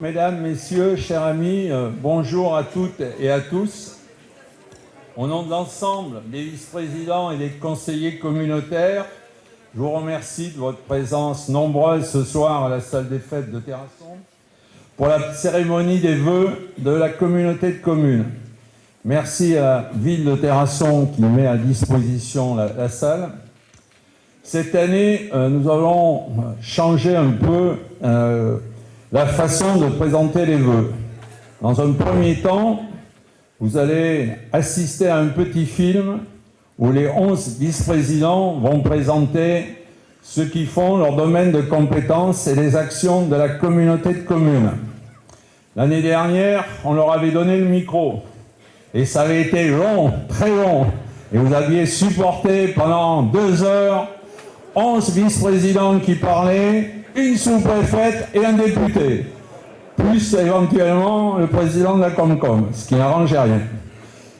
Mesdames, Messieurs, chers amis, bonjour à toutes et à tous. Au nom de l'ensemble des vice-présidents et des conseillers communautaires, je vous remercie de votre présence nombreuse ce soir à la salle des fêtes de Terrasson pour la cérémonie des vœux de la communauté de communes. Merci à la ville de Terrasson qui met à disposition la salle. Cette année, nous allons changer un peu la façon de présenter les vœux. Dans un premier temps, vous allez assister à un petit film où les 11 vice-présidents vont présenter ce qu'ils font, leur domaine de compétences et les actions de la communauté de communes. L'année dernière, on leur avait donné le micro et ça avait été long, très long. Et vous aviez supporté pendant 2 heures 11 vice-présidents qui parlaient, une sous-préfète et un député, plus éventuellement le président de la Comcom, ce qui n'arrangeait rien.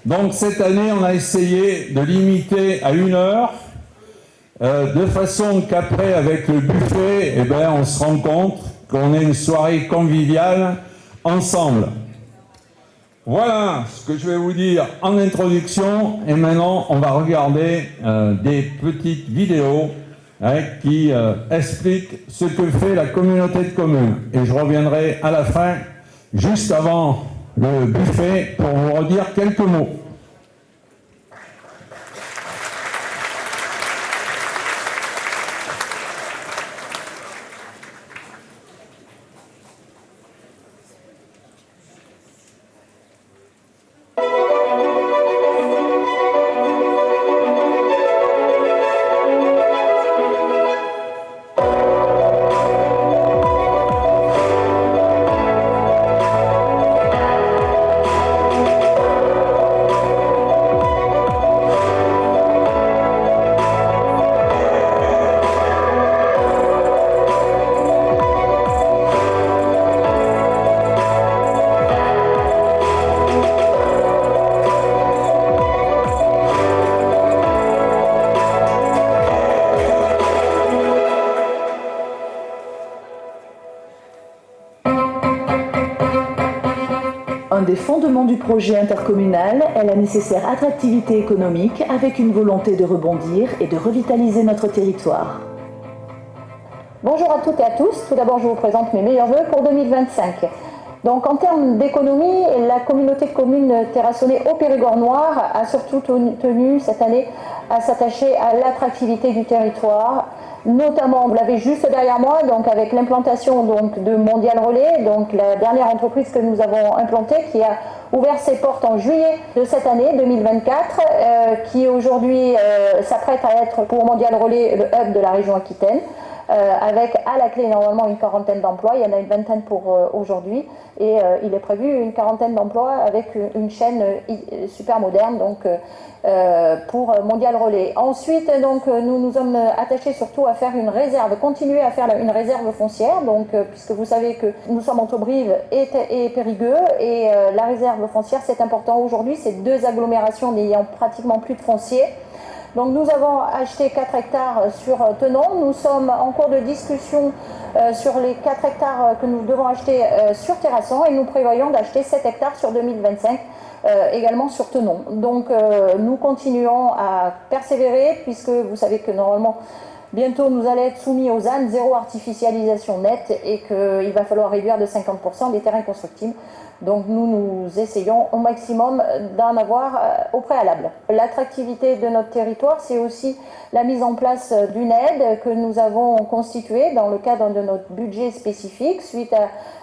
Donc cette année, on a essayé de limiter à 1 heure, de façon qu'après, avec le buffet, on se rend compte qu'on ait une soirée conviviale ensemble. Voilà ce que je vais vous dire en introduction, et maintenant on va regarder des petites vidéos qui explique ce que fait la communauté de communes. Et je reviendrai à la fin, juste avant le buffet, pour vous redire quelques mots. Un des fondements du projet intercommunal est la nécessaire attractivité économique avec une volonté de rebondir et de revitaliser notre territoire. Bonjour à toutes et à tous. Tout d'abord, je vous présente mes meilleurs vœux pour 2025. Donc, en termes d'économie, la communauté de communes terrassonnée au Périgord noir a surtout tenu cette année à s'attacher à l'attractivité du territoire. Notamment, vous l'avez juste derrière moi, donc avec l'implantation de Mondial Relais, donc la dernière entreprise que nous avons implantée, qui a ouvert ses portes en juillet de cette année 2024, qui aujourd'hui s'apprête à être pour Mondial Relais le hub de la région Aquitaine. Avec à la clé normalement une quarantaine d'emplois, il y en a une vingtaine pour aujourd'hui, et il est prévu une quarantaine d'emplois avec une chaîne super moderne donc, pour Mondial Relais. Ensuite, donc, nous nous sommes attachés surtout à faire une réserve, continuer à faire une réserve foncière, donc, puisque vous savez que nous sommes entre Brive et Périgueux, et la réserve foncière c'est important aujourd'hui, c'est 2 agglomérations n'ayant pratiquement plus de foncier. Donc nous avons acheté 4 hectares sur Tenon. Nous sommes en cours de discussion sur les 4 hectares que nous devons acheter sur Terrasson, et nous prévoyons d'acheter 7 hectares sur 2025 également sur Tenon. Donc nous continuons à persévérer, puisque vous savez que normalement bientôt nous allons être soumis aux ZAN, zéro artificialisation nette, et qu'il va falloir réduire de 50% les terrains constructibles. Donc nous essayons au maximum d'en avoir au préalable. L'attractivité de notre territoire, c'est aussi la mise en place d'une aide que nous avons constituée dans le cadre de notre budget spécifique suite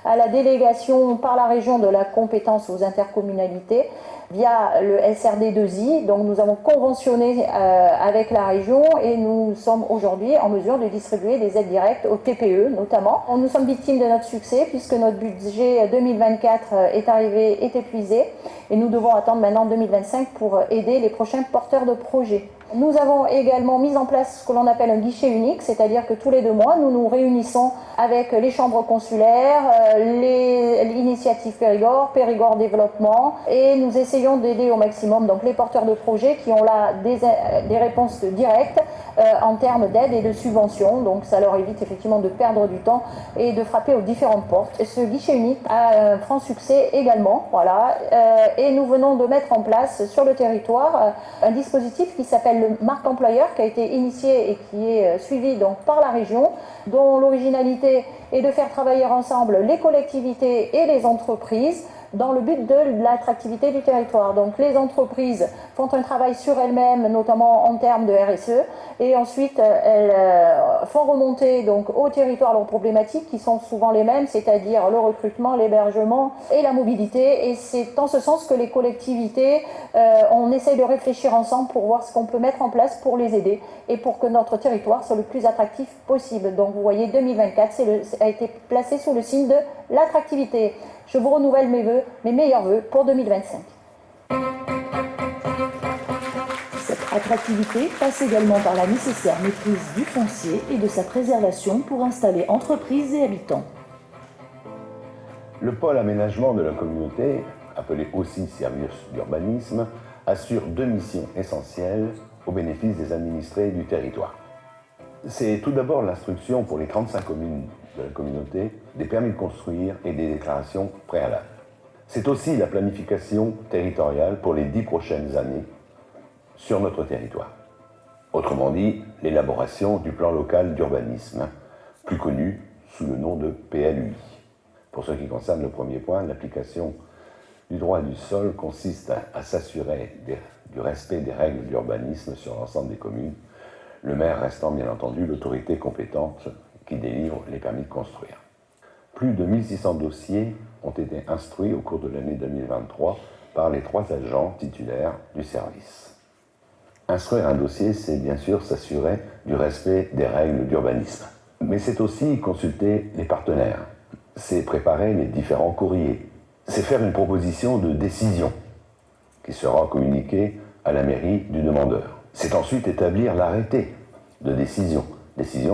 à la délégation par la région de la compétence aux intercommunalités via le SRD2I. Donc nous avons conventionné avec la région, et nous sommes aujourd'hui en mesure de distribuer des aides directes aux TPE notamment. Nous sommes victimes de notre succès, puisque notre budget 2024 est épuisé, et nous devons attendre maintenant 2025 pour aider les prochains porteurs de projets. Nous avons également mis en place ce que l'on appelle un guichet unique, c'est-à-dire que tous les 2 mois, nous nous réunissons avec les chambres consulaires, l'initiative l'initiative Périgord, Périgord Développement, et nous essayons d'aider au maximum donc les porteurs de projets qui ont là des réponses directes en termes d'aide et de subventions, donc ça leur évite effectivement de perdre du temps et de frapper aux différentes portes. Ce guichet unique a un franc succès également, voilà, et nous venons de mettre en place sur le territoire un dispositif qui s'appelle le Marque Employeur, qui a été initié et qui est suivi donc par la région, dont l'originalité est de faire travailler ensemble les collectivités et les entreprises dans le but de l'attractivité du territoire. Donc les entreprises font un travail sur elles-mêmes, notamment en termes de RSE, et ensuite elles font remonter donc au territoire leurs problématiques qui sont souvent les mêmes, c'est-à-dire le recrutement, l'hébergement et la mobilité. Et c'est en ce sens que les collectivités, on essaye de réfléchir ensemble pour voir ce qu'on peut mettre en place pour les aider et pour que notre territoire soit le plus attractif possible. Donc vous voyez, 2024 a été placé sous le signe de l'attractivité. Je vous renouvelle mes meilleurs vœux pour 2025. Cette attractivité passe également par la nécessaire maîtrise du foncier et de sa préservation pour installer entreprises et habitants. Le pôle aménagement de la communauté, appelé aussi service d'urbanisme, assure deux missions essentielles au bénéfice des administrés du territoire. C'est tout d'abord l'instruction pour les 35 communes de la communauté des permis de construire et des déclarations préalables. C'est aussi la planification territoriale pour les 10 prochaines années sur notre territoire. Autrement dit, l'élaboration du plan local d'urbanisme, plus connu sous le nom de PLUI. Pour ce qui concerne le premier point, l'application du droit du sol consiste à s'assurer du respect des règles d'urbanisme sur l'ensemble des communes, le maire restant bien entendu l'autorité compétente qui délivre les permis de construire. Plus de 1600 dossiers ont été instruits au cours de l'année 2023 par les 3 agents titulaires du service. Instruire un dossier, c'est bien sûr s'assurer du respect des règles d'urbanisme. Mais c'est aussi consulter les partenaires, c'est préparer les différents courriers, c'est faire une proposition de décision qui sera communiquée à la mairie du demandeur. C'est ensuite établir l'arrêté de décision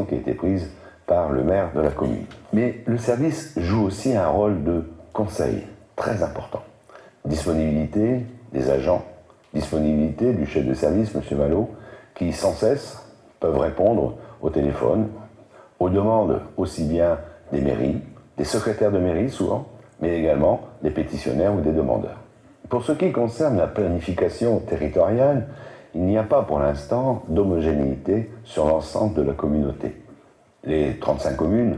qui a été prise par le maire de la commune. Mais le service joue aussi un rôle de conseil très important. Disponibilité des agents, disponibilité du chef de service, M. Malo, qui sans cesse peuvent répondre au téléphone, aux demandes aussi bien des mairies, des secrétaires de mairie souvent, mais également des pétitionnaires ou des demandeurs. Pour ce qui concerne la planification territoriale, il n'y a pas pour l'instant d'homogénéité sur l'ensemble de la communauté. Les 35 communes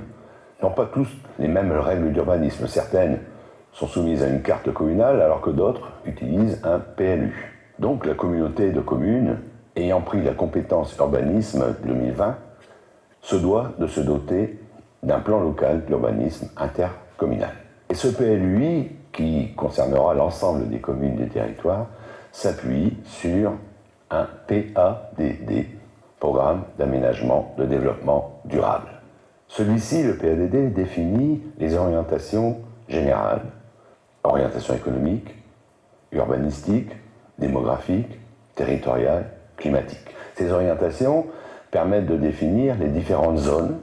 n'ont pas tous les mêmes règles d'urbanisme. Certaines sont soumises à une carte communale alors que d'autres utilisent un PLU. Donc la communauté de communes, ayant pris la compétence urbanisme 2020, se doit de se doter d'un plan local d'urbanisme intercommunal. Et ce PLUI, qui concernera l'ensemble des communes du territoire, s'appuie sur un PADD, Programme d'aménagement de développement durable. Celui-ci, le PADD, définit les orientations générales, orientation économique, urbanistique, démographique, territoriale, climatique. Ces orientations permettent de définir les différentes zones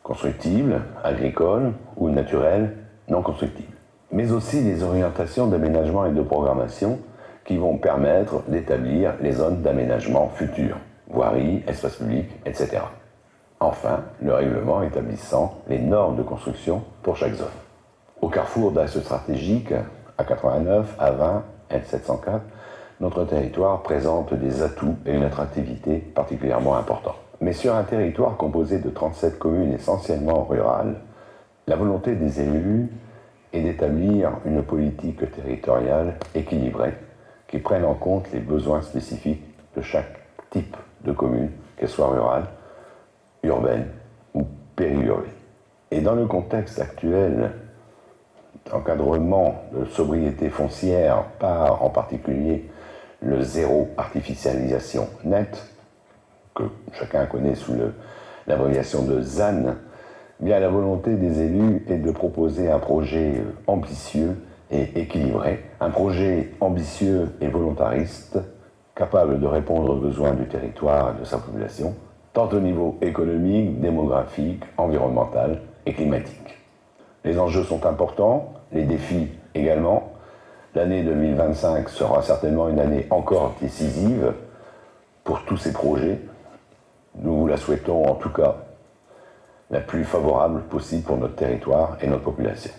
constructibles, agricoles ou naturelles non constructibles, mais aussi les orientations d'aménagement et de programmation qui vont permettre d'établir les zones d'aménagement futures, voirie, espace public, etc. Enfin, le règlement établissant les normes de construction pour chaque zone. Au carrefour d'axes stratégiques, A89, A20, L704, notre territoire présente des atouts et une attractivité particulièrement importante. Mais sur un territoire composé de 37 communes essentiellement rurales, la volonté des élus est d'établir une politique territoriale équilibrée qui prenne en compte les besoins spécifiques de chaque type de commune, qu'elle soit rurale, urbaine ou périurbaine. Et dans le contexte actuel d'encadrement de sobriété foncière par en particulier le zéro artificialisation nette, que chacun connaît sous l'abréviation de ZAN, bien la volonté des élus est de proposer un projet ambitieux et équilibré, un projet ambitieux et volontariste, capable de répondre aux besoins du territoire et de sa population, tant au niveau économique, démographique, environnemental et climatique. Les enjeux sont importants, les défis également. L'année 2025 sera certainement une année encore décisive pour tous ces projets. Nous vous la souhaitons en tout cas la plus favorable possible pour notre territoire et notre population.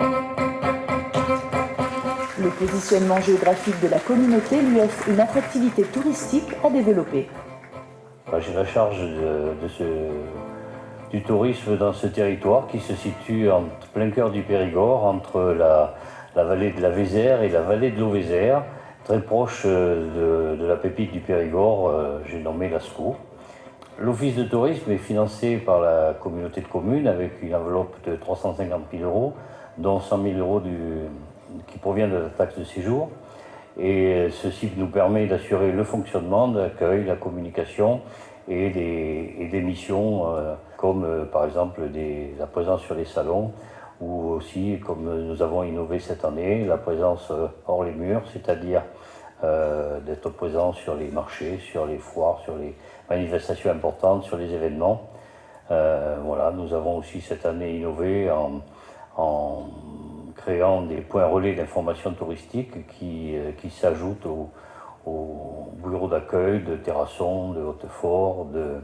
Le positionnement géographique de la communauté lui offre une attractivité touristique à développer. J'ai la charge du tourisme dans ce territoire qui se situe en plein cœur du Périgord, entre la vallée de la Vézère et la vallée de l'Auvézère, très proche de la pépite du Périgord, j'ai nommé Lascaux. L'office de tourisme est financé par la communauté de communes avec une enveloppe de 350 000 €, dont 100 000 € qui provient de la taxe de séjour. Et ceci nous permet d'assurer le fonctionnement, l'accueil, la communication et des missions comme par exemple la présence sur les salons, ou aussi, comme nous avons innové cette année, la présence hors les murs, c'est-à-dire d'être présent sur les marchés, sur les foires, sur les manifestations importantes, sur les événements. Voilà, nous avons aussi cette année innové en créant des points relais d'information touristique qui s'ajoutent au bureau d'accueil de Terrasson, de Hautefort, de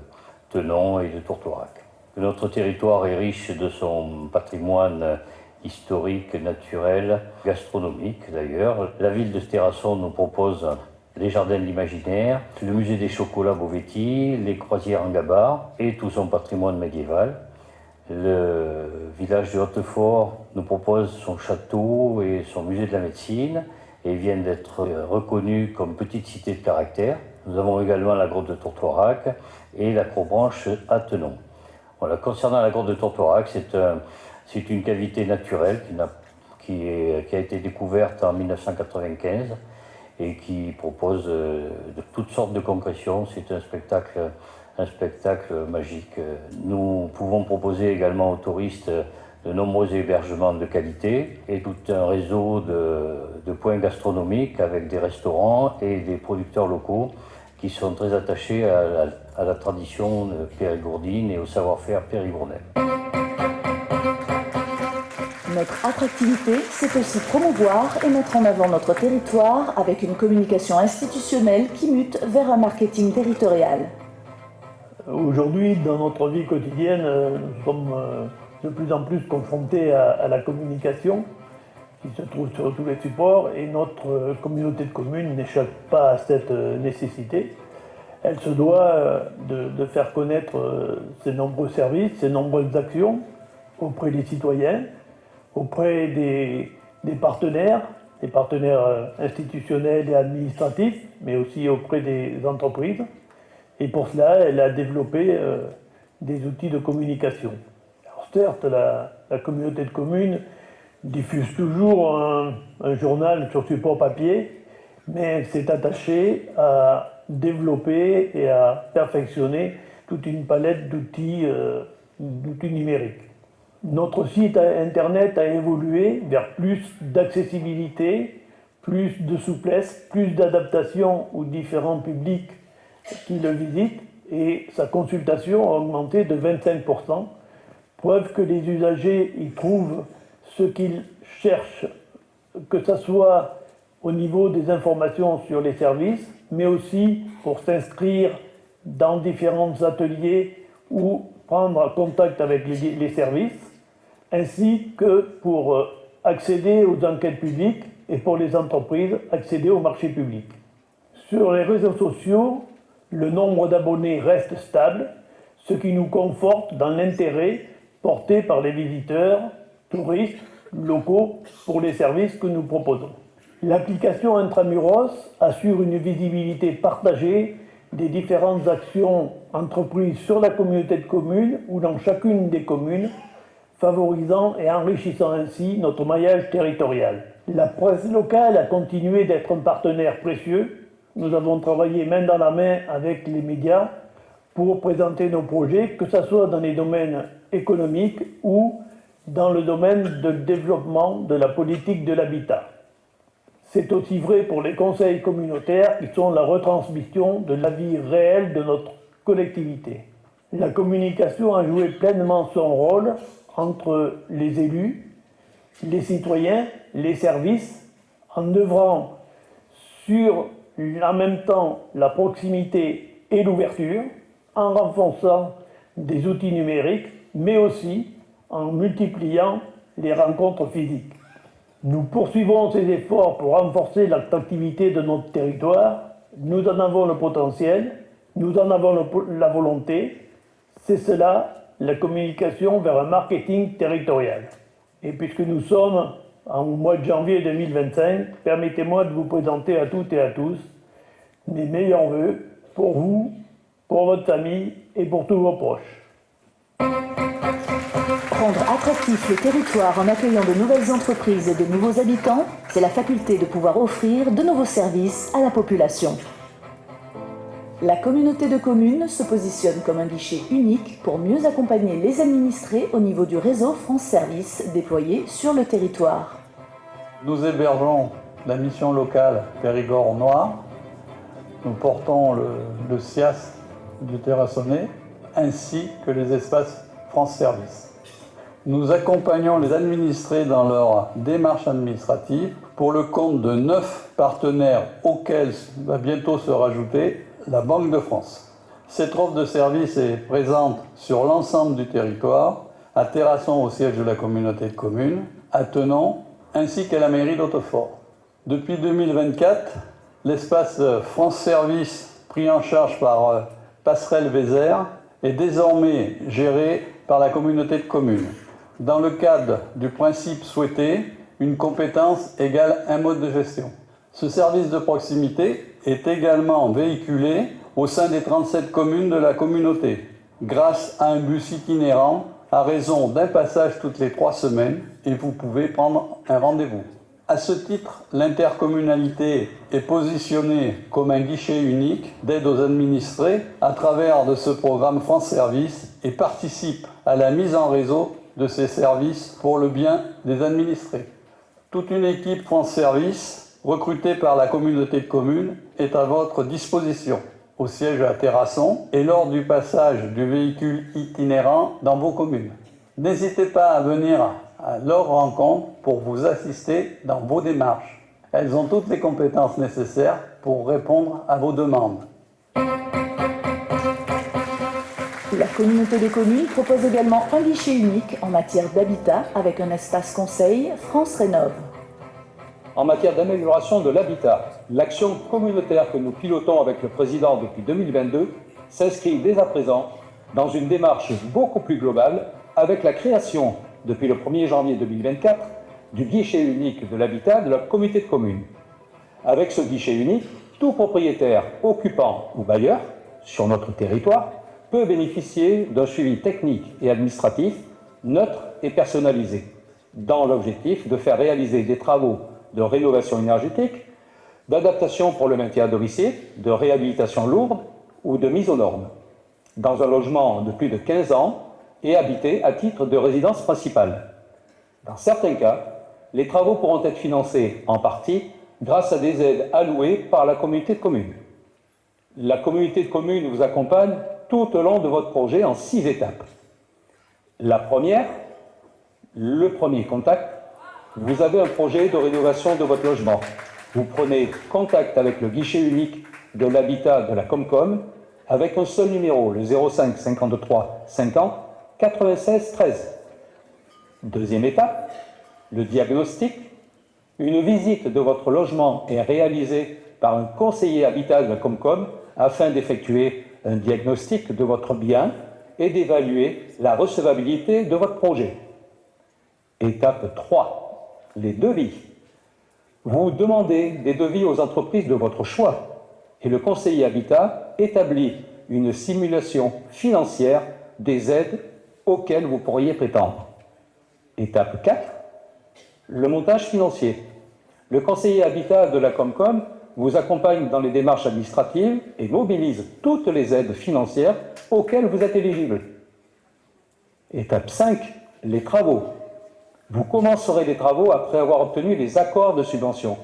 Tenon et de Tourtoirac. Notre territoire est riche de son patrimoine historique, naturel, gastronomique d'ailleurs. La ville de Terrasson nous propose les jardins de l'imaginaire, le musée des chocolats Bovetti, les croisières en gabar et tout son patrimoine médiéval. Le village de Hautefort nous propose son château et son musée de la médecine et vient d'être reconnu comme petite cité de caractère. Nous avons également la grotte de Tourtoirac et l'acrobranche à Tenon. Voilà, concernant la grotte de Tourtoirac, c'est une cavité naturelle qui a été découverte en 1995 et qui propose de toutes sortes de concrétions. C'est un spectacle magique. Nous pouvons proposer également aux touristes de nombreux hébergements de qualité et tout un réseau de points gastronomiques avec des restaurants et des producteurs locaux qui sont très attachés à la tradition périgourdine et au savoir-faire périgourdais. Notre attractivité, c'est aussi promouvoir et mettre en avant notre territoire avec une communication institutionnelle qui mute vers un marketing territorial. Aujourd'hui, dans notre vie quotidienne, nous sommes de plus en plus confrontés à la communication qui se trouve sur tous les supports et notre communauté de communes n'échappe pas à cette nécessité. Elle se doit de faire connaître ses nombreux services, ses nombreuses actions auprès des citoyens, auprès des partenaires institutionnels et administratifs, mais aussi auprès des entreprises. Et pour cela, elle a développé des outils de communication. Alors certes, la communauté de communes diffuse toujours un journal sur support papier, mais elle s'est attachée à développer et à perfectionner toute une palette d'outils numériques. Notre site internet a évolué vers plus d'accessibilité, plus de souplesse, plus d'adaptation aux différents publics qui le visitent, et sa consultation a augmenté de 25%, preuve que les usagers y trouvent ce qu'ils cherchent, que ce soit au niveau des informations sur les services, mais aussi pour s'inscrire dans différents ateliers ou prendre contact avec les services, ainsi que pour accéder aux enquêtes publiques et pour les entreprises, accéder au marché public. Sur les réseaux sociaux, le nombre d'abonnés reste stable, ce qui nous conforte dans l'intérêt porté par les visiteurs, touristes, locaux pour les services que nous proposons. L'application Intramuros assure une visibilité partagée des différentes actions entreprises sur la communauté de communes ou dans chacune des communes, favorisant et enrichissant ainsi notre maillage territorial. La presse locale a continué d'être un partenaire précieux. Nous avons travaillé main dans la main avec les médias pour présenter nos projets, que ce soit dans les domaines économiques ou dans le domaine de développement de la politique de l'habitat. C'est aussi vrai pour les conseils communautaires qui sont la retransmission de la vie réelle de notre collectivité. La communication a joué pleinement son rôle entre les élus, les citoyens, les services, en œuvrant sur en même temps la proximité et l'ouverture, en renforçant des outils numériques, mais aussi en multipliant les rencontres physiques. Nous poursuivons ces efforts pour renforcer l'attractivité de notre territoire. Nous en avons le potentiel, nous en avons la volonté. C'est cela, la communication vers un marketing territorial. Et puisque nous sommes au mois de janvier 2025, permettez-moi de vous présenter à toutes et à tous mes meilleurs vœux pour vous, pour votre famille et pour tous vos proches. Rendre attractif le territoire en accueillant de nouvelles entreprises et de nouveaux habitants, c'est la faculté de pouvoir offrir de nouveaux services à la population. La communauté de communes se positionne comme un guichet unique pour mieux accompagner les administrés au niveau du réseau France Service déployé sur le territoire. Nous hébergeons la mission locale Périgord Noir. Nous portons le SIAS du Terrassonnais ainsi que les espaces France Service. Nous accompagnons les administrés dans leur démarche administrative pour le compte de 9 partenaires auxquels va bientôt se rajouter la Banque de France. Cette offre de service est présente sur l'ensemble du territoire, à Terrasson au siège de la communauté de communes, à Tenon, ainsi qu'à la mairie d'Hautefort. Depuis 2024, l'espace France Service, pris en charge par Passerelle Vézère, est désormais géré par la communauté de communes. Dans le cadre du principe souhaité, une compétence égale un mode de gestion. Ce service de proximité est également véhiculé au sein des 37 communes de la communauté, grâce à un bus itinérant à raison d'un passage toutes les 3 semaines et vous pouvez prendre un rendez-vous. À ce titre, l'intercommunalité est positionnée comme un guichet unique d'aide aux administrés à travers de ce programme France Service et participe à la mise en réseau de ces services pour le bien des administrés. Toute une équipe France Service, recrutée par la communauté de communes, est à votre disposition au siège à Terrasson et lors du passage du véhicule itinérant dans vos communes. N'hésitez pas à venir à leur rencontre pour vous assister dans vos démarches. Elles ont toutes les compétences nécessaires pour répondre à vos demandes. La communauté de communes propose également un guichet unique en matière d'habitat avec un espace conseil France Rénov'. En matière d'amélioration de l'habitat, l'action communautaire que nous pilotons avec le Président depuis 2022 s'inscrit dès à présent dans une démarche beaucoup plus globale avec la création, depuis le 1er janvier 2024, du guichet unique de l'habitat de la communauté de communes. Avec ce guichet unique, tout propriétaire, occupant ou bailleur sur notre territoire peut bénéficier d'un suivi technique et administratif neutre et personnalisé, dans l'objectif de faire réaliser des travaux de rénovation énergétique, d'adaptation pour le maintien à domicile, de réhabilitation lourde ou de mise aux normes, dans un logement de plus de 15 ans et habité à titre de résidence principale. Dans certains cas, les travaux pourront être financés en partie grâce à des aides allouées par la communauté de communes. La communauté de communes vous accompagne tout au long de votre projet en 6 étapes. La première, le premier contact, vous avez un projet de rénovation de votre logement. Vous prenez contact avec le guichet unique de l'habitat de la Comcom avec un seul numéro, le 05 53 50 96 13. Deuxième étape, le diagnostic. Une visite de votre logement est réalisée par un conseiller habitat de la Comcom afin d'effectuer un diagnostic de votre bien et d'évaluer la recevabilité de votre projet. Étape 3, les devis. Vous demandez des devis aux entreprises de votre choix et le conseiller habitat établit une simulation financière des aides auxquelles vous pourriez prétendre. Étape 4, le montage financier. Le conseiller habitat de la Comcom vous accompagne dans les démarches administratives et mobilise toutes les aides financières auxquelles vous êtes éligible. Étape 5, les travaux. Vous commencerez les travaux après avoir obtenu les accords de subvention.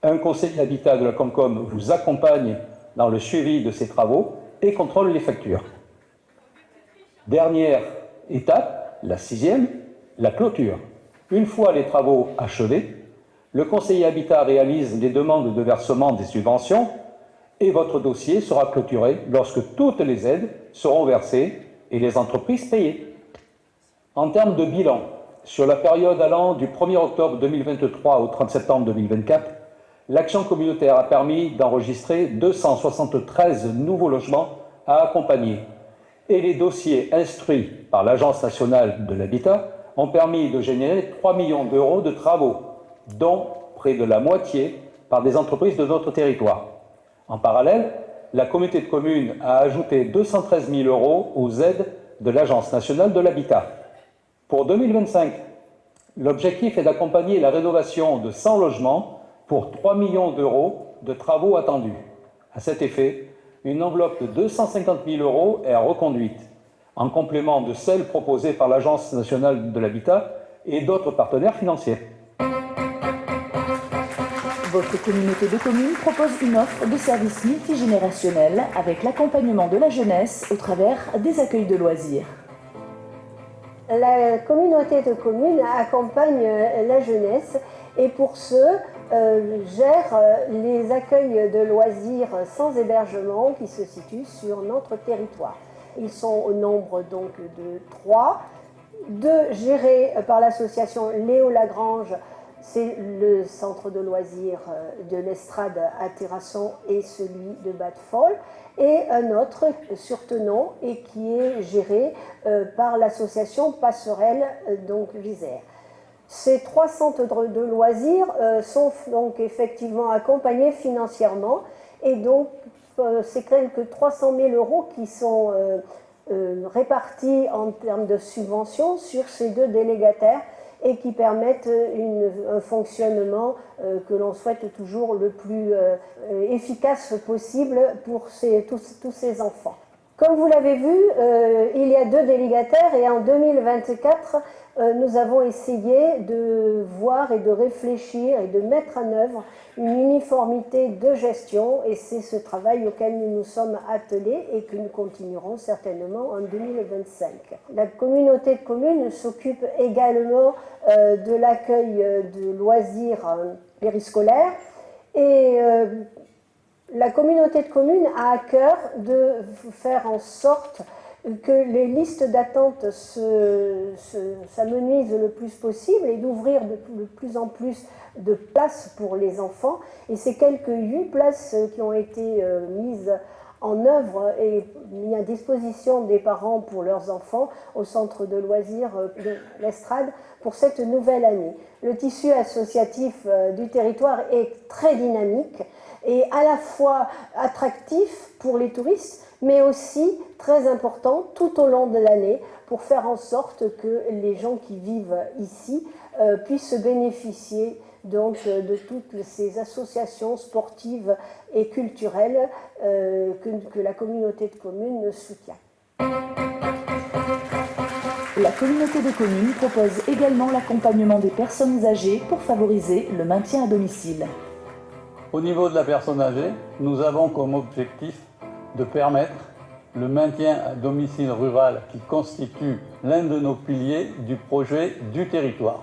Un conseiller habitat de la Comcom vous accompagne dans le suivi de ces travaux et contrôle les factures. Dernière étape, la 6e, la clôture. Une fois les travaux achevés, le conseiller habitat réalise les demandes de versement des subventions et votre dossier sera clôturé lorsque toutes les aides seront versées et les entreprises payées. En termes de bilan, sur la période allant du 1er octobre 2023 au 30 septembre 2024, l'action communautaire a permis d'enregistrer 273 nouveaux logements à accompagner et les dossiers instruits par l'Agence nationale de l'habitat ont permis de générer 3 millions d'euros de travaux, dont près de la moitié par des entreprises de notre territoire. En parallèle, la communauté de communes a ajouté 213 000 euros aux aides de l'Agence nationale de l'habitat. Pour 2025, l'objectif est d'accompagner la rénovation de 100 logements pour 3 millions d'euros de travaux attendus. À cet effet, une enveloppe de 250 000 euros est reconduite, en complément de celle proposée par l'Agence nationale de l'habitat et d'autres partenaires financiers. Votre communauté de communes propose une offre de services multigénérationnels avec l'accompagnement de la jeunesse au travers des accueils de loisirs. La communauté de communes accompagne la jeunesse et pour ce, gère les accueils de loisirs sans hébergement qui se situent sur notre territoire. Ils sont au nombre donc de 3, 2 gérés par l'association Léo Lagrange, c'est le centre de loisirs de l'Estrade à Terrasson et celui de Bad-Fol, et un autre sur Tenon et qui est géré par l'association Passerelle, donc Visère. Ces 3 centres de loisirs sont donc effectivement accompagnés financièrement et donc c'est quelque 300 000 euros qui sont répartis en termes de subventions sur ces 2 délégataires et qui permettent un fonctionnement que l'on souhaite toujours le plus efficace possible pour tous ces enfants. Comme vous l'avez vu, il y a 2 délégataires et en 2024, nous avons essayé de voir et de réfléchir et de mettre en œuvre une uniformité de gestion et c'est ce travail auquel nous nous sommes attelés et que nous continuerons certainement en 2025. La communauté de communes s'occupe également de l'accueil de loisirs périscolaires et la communauté de communes a à cœur de faire en sorte que les listes d'attente s'amenuisent le plus possible et d'ouvrir de plus en plus de places pour les enfants. Et ces quelques 8 places qui ont été mises en œuvre et mises à disposition des parents pour leurs enfants au centre de loisirs de l'Estrade pour cette nouvelle année. Le tissu associatif du territoire est très dynamique et à la fois attractif pour les touristes, mais aussi très important tout au long de l'année pour faire en sorte que les gens qui vivent ici puissent bénéficier donc de toutes ces associations sportives et culturelles que la communauté de communes soutient. La communauté de communes propose également l'accompagnement des personnes âgées pour favoriser le maintien à domicile. Au niveau de la personne âgée, nous avons comme objectif de permettre le maintien à domicile rural qui constitue l'un de nos piliers du projet du territoire.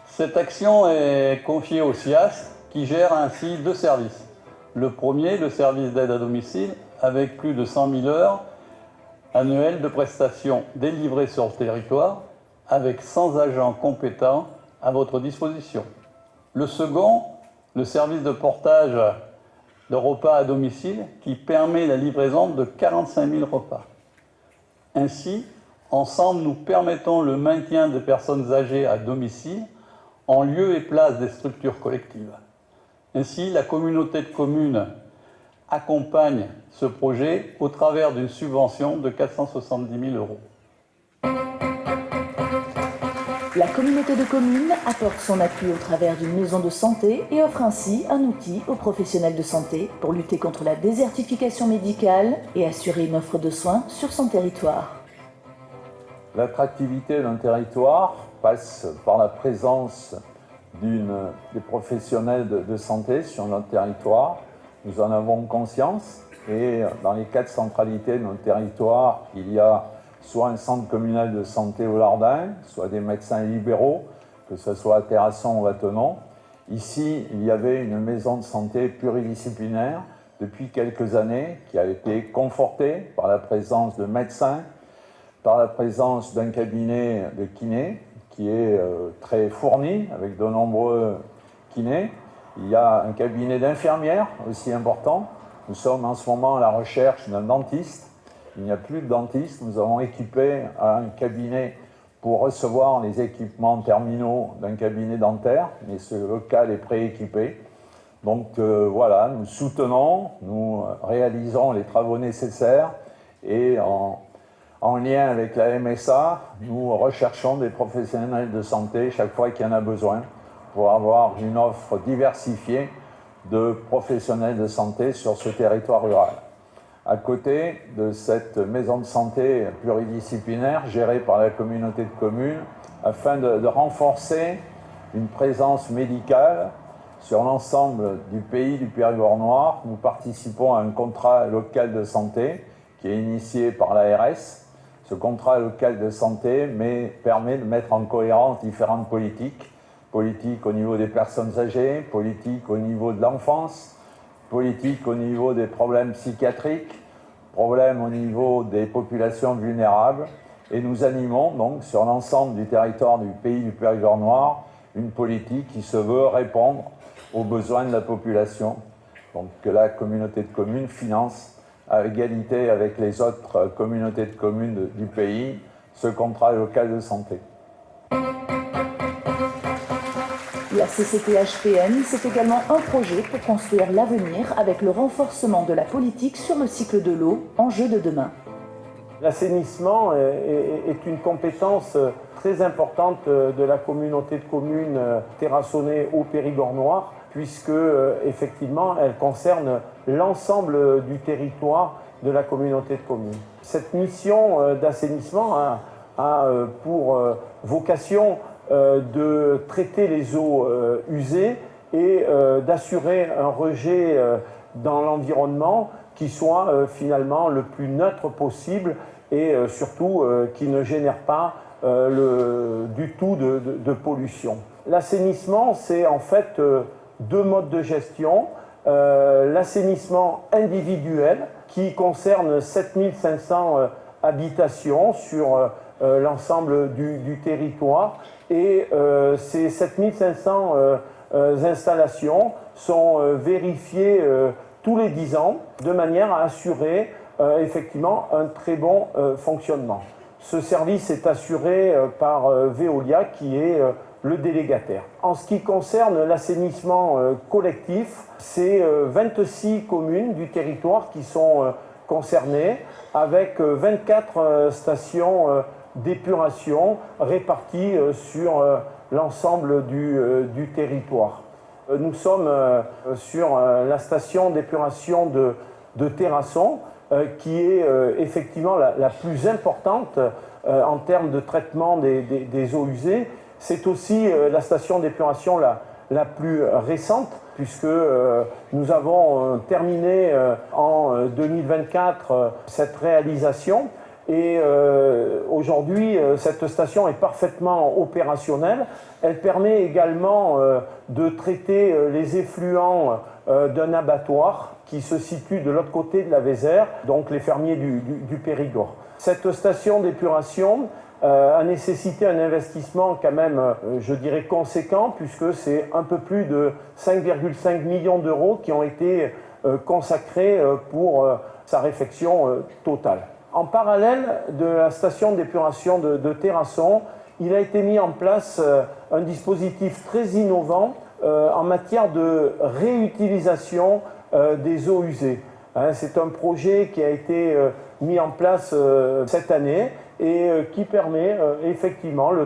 Cette action est confiée au SIAS qui gère ainsi 2 services. Le premier, le service d'aide à domicile, avec plus de 100 000 heures annuelles de prestations délivrées sur le territoire, avec 100 agents compétents à votre disposition. Le second, le service de portage de repas à domicile qui permet la livraison de 45 000 repas. Ainsi, ensemble, nous permettons le maintien des personnes âgées à domicile en lieu et place des structures collectives. Ainsi, la communauté de communes accompagne ce projet au travers d'une subvention de 470 000 euros. La communauté de communes apporte son appui au travers d'une maison de santé et offre ainsi un outil aux professionnels de santé pour lutter contre la désertification médicale et assurer une offre de soins sur son territoire. L'attractivité d'un territoire passe par la présence des professionnels de santé sur notre territoire. Nous en avons conscience et dans les 4 centralités de notre territoire, il y a soit un centre communal de santé au Lardin, soit des médecins libéraux, que ce soit à Terrasson ou à Thonon. Ici, il y avait une maison de santé pluridisciplinaire depuis quelques années qui a été confortée par la présence de médecins, par la présence d'un cabinet de kinés qui est très fourni avec de nombreux kinés. Il y a un cabinet d'infirmières aussi important. Nous sommes en ce moment à la recherche d'un dentiste. Il n'y a plus de dentiste. Nous avons équipé un cabinet pour recevoir les équipements terminaux d'un cabinet dentaire, mais ce local est prééquipé. Donc voilà, nous soutenons, nous réalisons les travaux nécessaires et en lien avec la MSA, nous recherchons des professionnels de santé chaque fois qu'il y en a besoin pour avoir une offre diversifiée de professionnels de santé sur ce territoire rural. À côté de cette maison de santé pluridisciplinaire gérée par la communauté de communes, afin de renforcer une présence médicale sur l'ensemble du pays du Périgord noir, nous participons à un contrat local de santé qui est initié par l'ARS. Ce contrat local de santé permet de mettre en cohérence différentes politiques au niveau des personnes âgées, politique au niveau de l'enfance, politique au niveau des problèmes psychiatriques, problèmes au niveau des populations vulnérables. Et nous animons donc sur l'ensemble du territoire du pays du Périgord noir une politique qui se veut répondre aux besoins de la population, donc que la communauté de communes finance à égalité avec les autres communautés de communes du pays ce contrat local de santé. La CCT-HPN, c'est également un projet pour construire l'avenir avec le renforcement de la politique sur le cycle de l'eau, enjeu de demain. L'assainissement est une compétence très importante de la communauté de communes terrassonnée au Périgord noir, puisque effectivement elle concerne l'ensemble du territoire de la communauté de communes. Cette mission d'assainissement a pour vocation de traiter les eaux usées et d'assurer un rejet dans l'environnement qui soit finalement le plus neutre possible et surtout qui ne génère pas du tout de pollution. L'assainissement, c'est en fait deux modes de gestion. L'assainissement individuel qui concerne 7500 habitations sur l'ensemble du territoire et ces 7500 installations sont vérifiées tous les 10 ans de manière à assurer effectivement un très bon fonctionnement. Ce service est assuré par Veolia qui est le délégataire. En ce qui concerne l'assainissement collectif, c'est 26 communes du territoire qui sont concernées avec 24 stations d'épuration réparties sur l'ensemble du territoire. Nous sommes sur la station d'épuration de Terrasson qui est effectivement la plus importante en termes de traitement des eaux usées. C'est aussi la station d'épuration la plus récente puisque nous avons terminé en 2024 cette réalisation. Et aujourd'hui, cette station est parfaitement opérationnelle. Elle permet également de traiter les effluents d'un abattoir qui se situe de l'autre côté de la Vézère, donc les fermiers du Périgord. Cette station d'épuration a nécessité un investissement quand même, je dirais, conséquent, puisque c'est un peu plus de 5,5 millions d'euros qui ont été consacrés pour sa réfection totale. En parallèle de la station d'épuration de Terrasson, il a été mis en place un dispositif très innovant en matière de réutilisation des eaux usées. C'est un projet qui a été mis en place cette année et qui permet effectivement le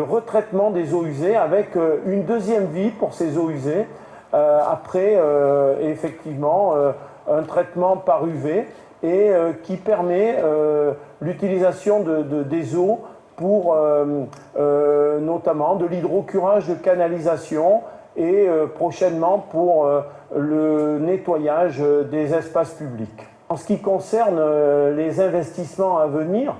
retraitement des eaux usées avec une deuxième vie pour ces eaux usées après effectivement un traitement par UV et qui permet l'utilisation des eaux pour notamment de l'hydrocurage de canalisation et prochainement pour le nettoyage des espaces publics. En ce qui concerne les investissements à venir,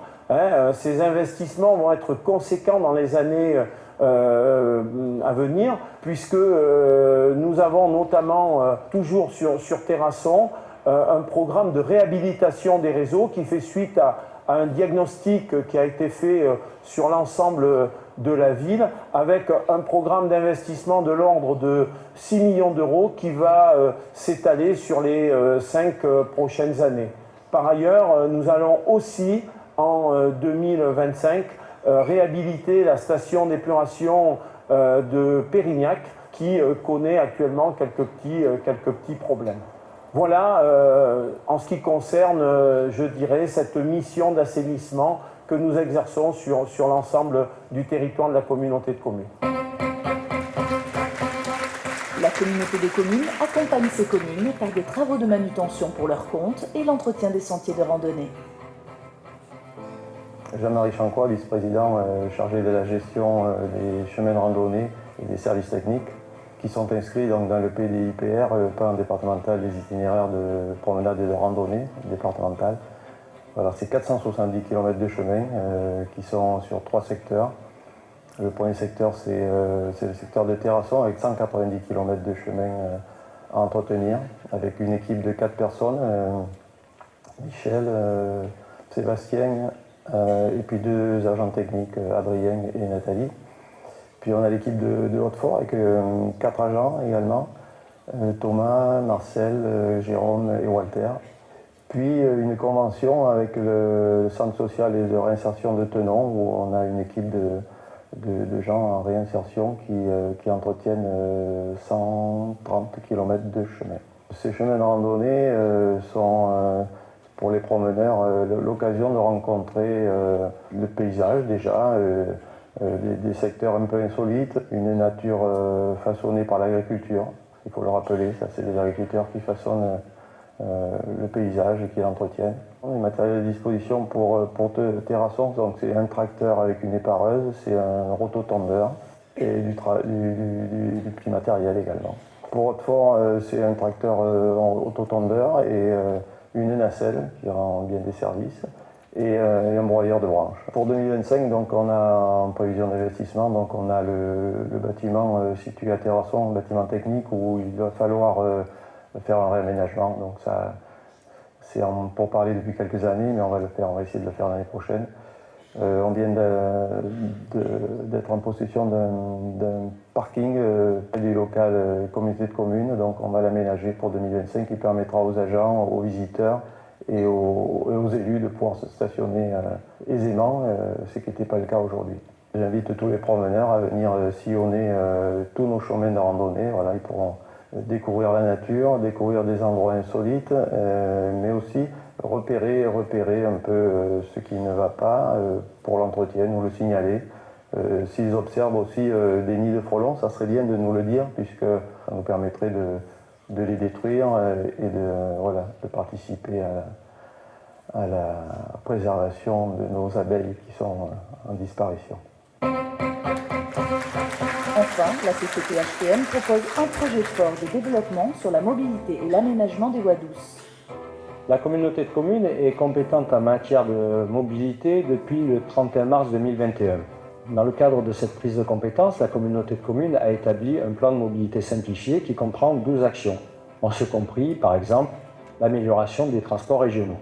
ces investissements vont être conséquents dans les années à venir, puisque nous avons notamment, toujours sur Terrasson, un programme de réhabilitation des réseaux qui fait suite à un diagnostic qui a été fait sur l'ensemble de la ville, avec un programme d'investissement de l'ordre de 6 millions d'euros qui va s'étaler sur les 5 prochaines années. Par ailleurs, nous allons aussi, en 2025, réhabiliter la station d'épuration de Pérignac, qui connaît actuellement quelques petits problèmes. Voilà, en ce qui concerne, je dirais, cette mission d'assainissement que nous exerçons sur l'ensemble du territoire de la communauté de communes. La communauté des communes accompagne ces communes par des travaux de manutention pour leur compte et l'entretien des sentiers de randonnée. Jean-Marie Chancois, vice-président chargé de la gestion des chemins de randonnée et des services techniques, qui sont inscrits donc, dans le PDIPR, plan départemental des itinéraires de promenade et de randonnée départemental. Alors, c'est 470 km de chemin qui sont sur 3 secteurs. Le premier secteur, c'est le secteur de Terrasson, avec 190 km de chemin à entretenir, avec une équipe de 4 personnes, Michel, Sébastien, et puis 2 agents techniques, Adrien et Nathalie. Puis on a l'équipe de Hautefort avec 4 agents également, Thomas, Marcel, Jérôme et Walter. Puis une convention avec le centre social et de réinsertion de Tenon, où on a une équipe de gens en réinsertion qui entretiennent 130 km de chemin. Ces chemins de randonnée sont pour les promeneurs l'occasion de rencontrer le paysage déjà, des secteurs un peu insolites, une nature façonnée par l'agriculture. Il faut le rappeler, ça c'est les agriculteurs qui façonnent le paysage et qui l'entretiennent. On a des matériels de disposition pour Terrasson, donc c'est un tracteur avec une épareuse, c'est un rototondeur et du petit matériel également. Pour Hautefort, c'est un tracteur autotondeur et une nacelle qui rend bien des services et un broyeur de branches. Pour 2025, donc, on a en prévision d'investissement, donc on a le bâtiment situé à Terrasson, un bâtiment technique où il va falloir faire un réaménagement. Donc ça, c'est pour parler depuis quelques années, mais on va va essayer de le faire l'année prochaine. On vient d'être en possession d'un parking du local communauté de communes, donc on va l'aménager pour 2025 qui permettra aux agents, aux visiteurs et aux élus de pouvoir se stationner aisément, ce qui n'était pas le cas aujourd'hui. J'invite tous les promeneurs à venir sillonner tous nos chemins de randonnée. Voilà, ils pourront découvrir la nature, découvrir des endroits insolites, mais aussi repérer un peu ce qui ne va pas pour l'entretien, nous le signaler. S'ils observent aussi des nids de frelons, ça serait bien de nous le dire, puisque ça nous permettrait de les détruire et de participer à la préservation de nos abeilles qui sont en disparition. Enfin, la société HTM propose un projet fort de développement sur la mobilité et l'aménagement des voies douces. La communauté de communes est compétente en matière de mobilité depuis le 31 mars 2021. Dans le cadre de cette prise de compétence, la communauté de communes a établi un plan de mobilité simplifié qui comprend 12 actions. On se compris, par exemple, l'amélioration des transports régionaux.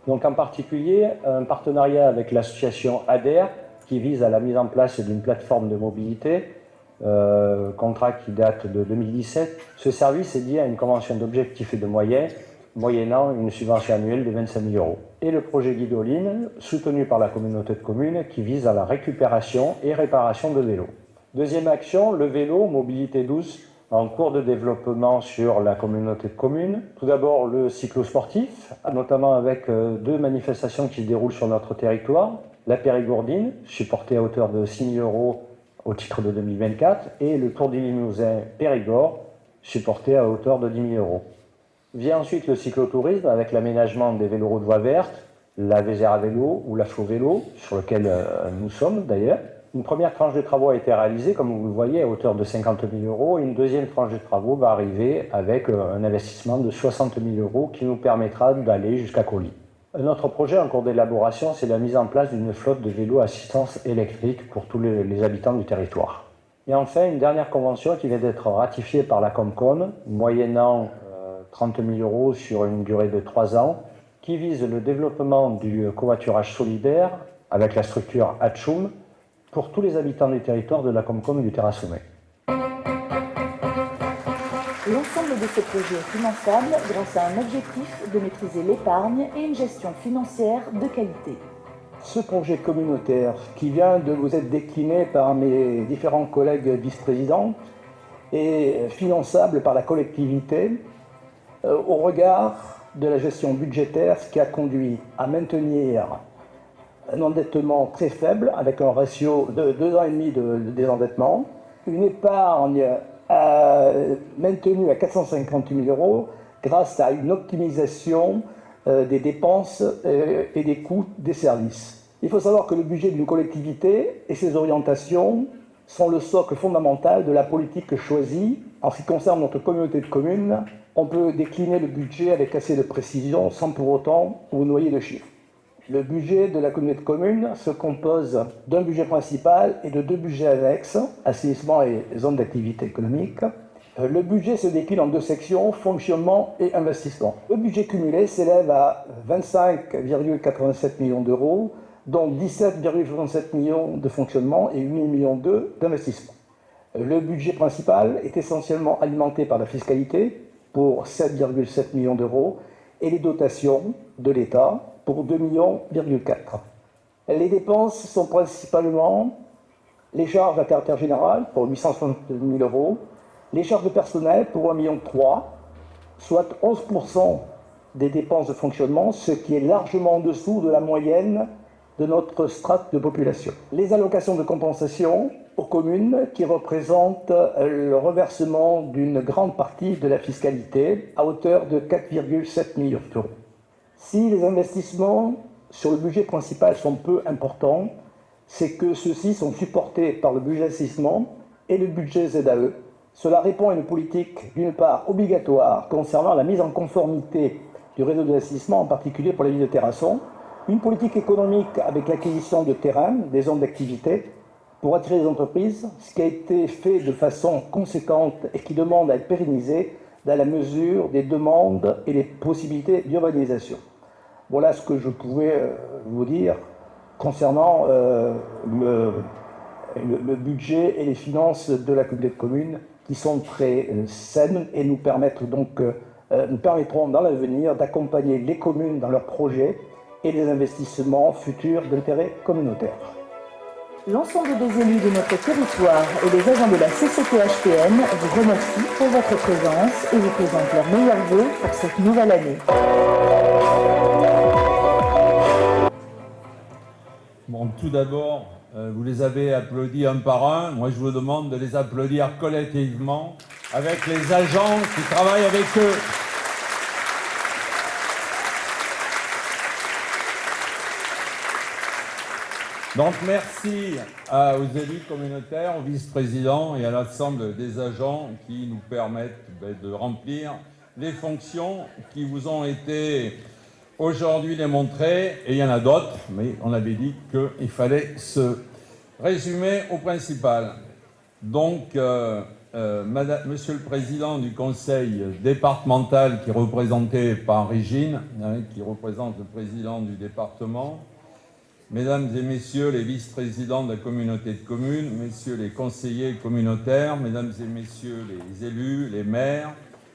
Donc en particulier, un partenariat avec l'association ADER qui vise à la mise en place d'une plateforme de mobilité, contrat qui date de 2017. Ce service est lié à une convention d'objectifs et de moyens, moyennant une subvention annuelle de 25 000 €. Et le projet Guidoline, soutenu par la communauté de communes, qui vise à la récupération et réparation de vélos. Deuxième action, le vélo, mobilité douce, en cours de développement sur la communauté de communes. Tout d'abord, le cyclosportif, notamment avec 2 manifestations qui se déroulent sur notre territoire. La Périgourdine, supportée à hauteur de 6 000 € au titre de 2024, et le Tour du Limousin Périgord, supporté à hauteur de 10 000 €. Vient ensuite le cyclotourisme avec l'aménagement des véloroutes voies vertes, la Vézère à vélo ou la Flo vélo, sur lequel nous sommes d'ailleurs. Une première tranche de travaux a été réalisée, comme vous le voyez, à hauteur de 50 000 €. Une deuxième tranche de travaux va arriver avec un investissement de 60 000 € qui nous permettra d'aller jusqu'à Colly. Un autre projet en cours d'élaboration, c'est la mise en place d'une flotte de vélos à assistance électrique pour tous les habitants du territoire. Et enfin, une dernière convention qui vient d'être ratifiée par la Comcom, moyennant 30 000 € sur une durée de 3 ans, qui vise le développement du covoiturage solidaire avec la structure Hatchoum pour tous les habitants des territoires de la Comcom du Terrassonnais. L'ensemble de ces projets est finançable grâce à un objectif de maîtriser l'épargne et une gestion financière de qualité. Ce projet communautaire qui vient de vous être décliné par mes différents collègues vice-présidents est finançable par la collectivité au regard de la gestion budgétaire, ce qui a conduit à maintenir un endettement très faible avec un ratio de 2,5 ans de désendettement, une épargne maintenue à 450 000 € grâce à une optimisation des dépenses et des coûts des services. Il faut savoir que le budget d'une collectivité et ses orientations sont le socle fondamental de la politique choisie. En ce qui concerne notre communauté de communes, on peut décliner le budget avec assez de précision sans pour autant vous noyer de chiffres. Le budget de la communauté de communes se compose d'un budget principal et de 2 budgets annexes, assainissement et zones d'activité économique. Le budget se décline en 2 sections, fonctionnement et investissement. Le budget cumulé s'élève à 25,87 millions €, dont 17,67 millions de fonctionnement et 8 millions d'investissement. Le budget principal est essentiellement alimenté par la fiscalité pour 7,7 millions € et les dotations de l'État pour 2,4 millions. Les dépenses sont principalement les charges à caractère général pour 860 000 €, les charges de personnel pour 1,3 million, soit 11% des dépenses de fonctionnement, ce qui est largement en dessous de la moyenne de notre strate de population. Les allocations de compensation aux communes qui représentent le reversement d'une grande partie de la fiscalité à hauteur de 4,7 millions €. Si les investissements sur le budget principal sont peu importants, c'est que ceux-ci sont supportés par le budget d'assainissement et le budget ZAE. Cela répond à une politique, d'une part, obligatoire concernant la mise en conformité du réseau d'assainissement, en particulier pour la ville de Terrasson, une politique économique avec l'acquisition de terrains, des zones d'activité, pour attirer les entreprises, ce qui a été fait de façon conséquente et qui demande à être pérennisé dans la mesure des demandes et des possibilités d'urbanisation. Voilà ce que je pouvais vous dire concernant le budget et les finances de la communauté de communes qui sont très saines et nous permettront dans l'avenir d'accompagner les communes dans leurs projets et les investissements futurs d'intérêt communautaire. L'ensemble des élus de notre territoire et les agents de la CCT-HPN vous remercient pour votre présence et vous présentent leurs meilleurs vœux pour cette nouvelle année. Bon, tout d'abord, vous les avez applaudis un par un. Moi, je vous demande de les applaudir collectivement avec les agents qui travaillent avec eux. Donc merci aux élus communautaires, aux vice-présidents et à l'ensemble des agents qui nous permettent de remplir les fonctions qui vous ont été aujourd'hui démontrées. Et il y en a d'autres, mais on avait dit qu'il fallait se résumer au principal. Donc, Monsieur le Président du Conseil départemental qui est représenté par Régine, qui représente le Président du département, Mesdames et Messieurs les vice-présidents de la communauté de communes, Messieurs les conseillers communautaires, Mesdames et Messieurs les élus, les maires,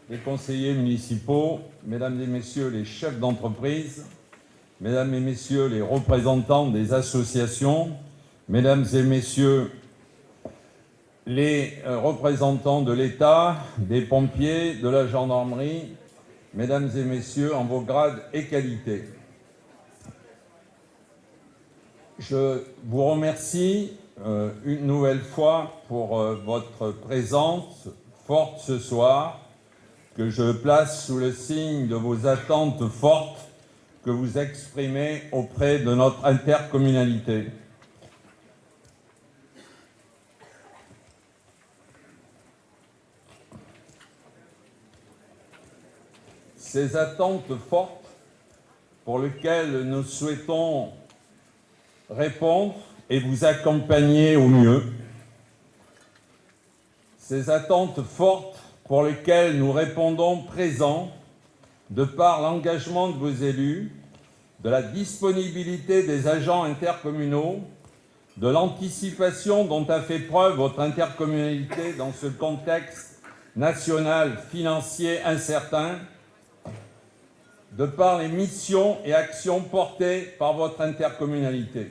les conseillers municipaux, Mesdames et Messieurs les chefs d'entreprise, Mesdames et Messieurs les représentants des associations, Mesdames et Messieurs les représentants de l'État, des pompiers, de la gendarmerie, Mesdames et Messieurs en vos grades et qualités. Je vous remercie une nouvelle fois pour votre présence forte ce soir, que je place sous le signe de vos attentes fortes que vous exprimez auprès de notre intercommunalité. ces attentes fortes pour lesquelles nous souhaitons répondre et vous accompagner au mieux. Ces attentes fortes pour lesquelles nous répondons présents de par l'engagement de vos élus, de la disponibilité des agents intercommunaux, de l'anticipation dont a fait preuve votre intercommunalité dans ce contexte national financier incertain, de par les missions et actions portées par votre intercommunalité.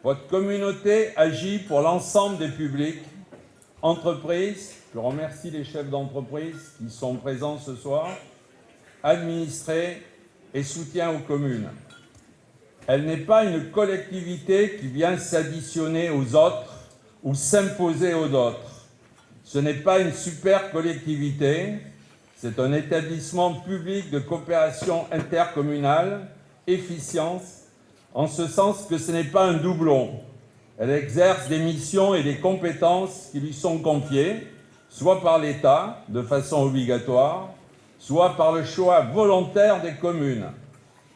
Votre communauté agit pour l'ensemble des publics, entreprises, je remercie les chefs d'entreprise qui sont présents ce soir, administrés et soutien aux communes. Elle n'est pas une collectivité qui vient s'additionner aux autres ou s'imposer aux autres. Ce n'est pas une super collectivité, c'est un établissement public de coopération intercommunale, efficience, en ce sens que ce n'est pas un doublon. Elle exerce des missions et des compétences qui lui sont confiées, soit par l'État, de façon obligatoire, soit par le choix volontaire des communes.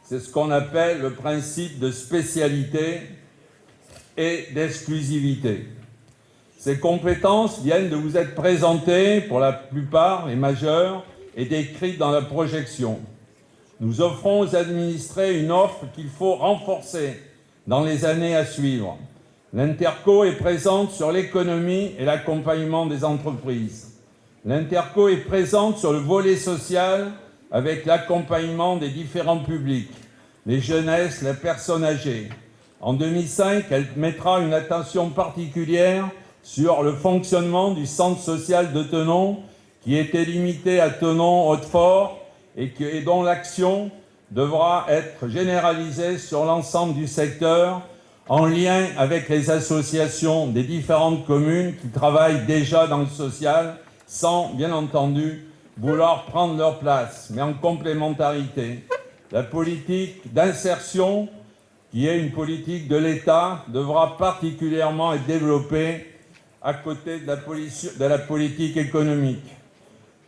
C'est ce qu'on appelle le principe de spécialité et d'exclusivité. Ces compétences viennent de vous être présentées, pour la plupart, les majeures, et décrites dans la projection. Nous offrons aux administrés une offre qu'il faut renforcer dans les années à suivre. L'Interco est présente sur l'économie et l'accompagnement des entreprises. L'Interco est présente sur le volet social avec l'accompagnement des différents publics, les jeunesses, les personnes âgées. En 2005, elle mettra une attention particulière sur le fonctionnement du centre social de Thonon, qui était limité à Thonon, Hautefort, et dont l'action devra être généralisée sur l'ensemble du secteur, en lien avec les associations des différentes communes qui travaillent déjà dans le social, sans, bien entendu, vouloir prendre leur place, mais en complémentarité. La politique d'insertion, qui est une politique de l'État, devra particulièrement être développée à côté de la politique économique.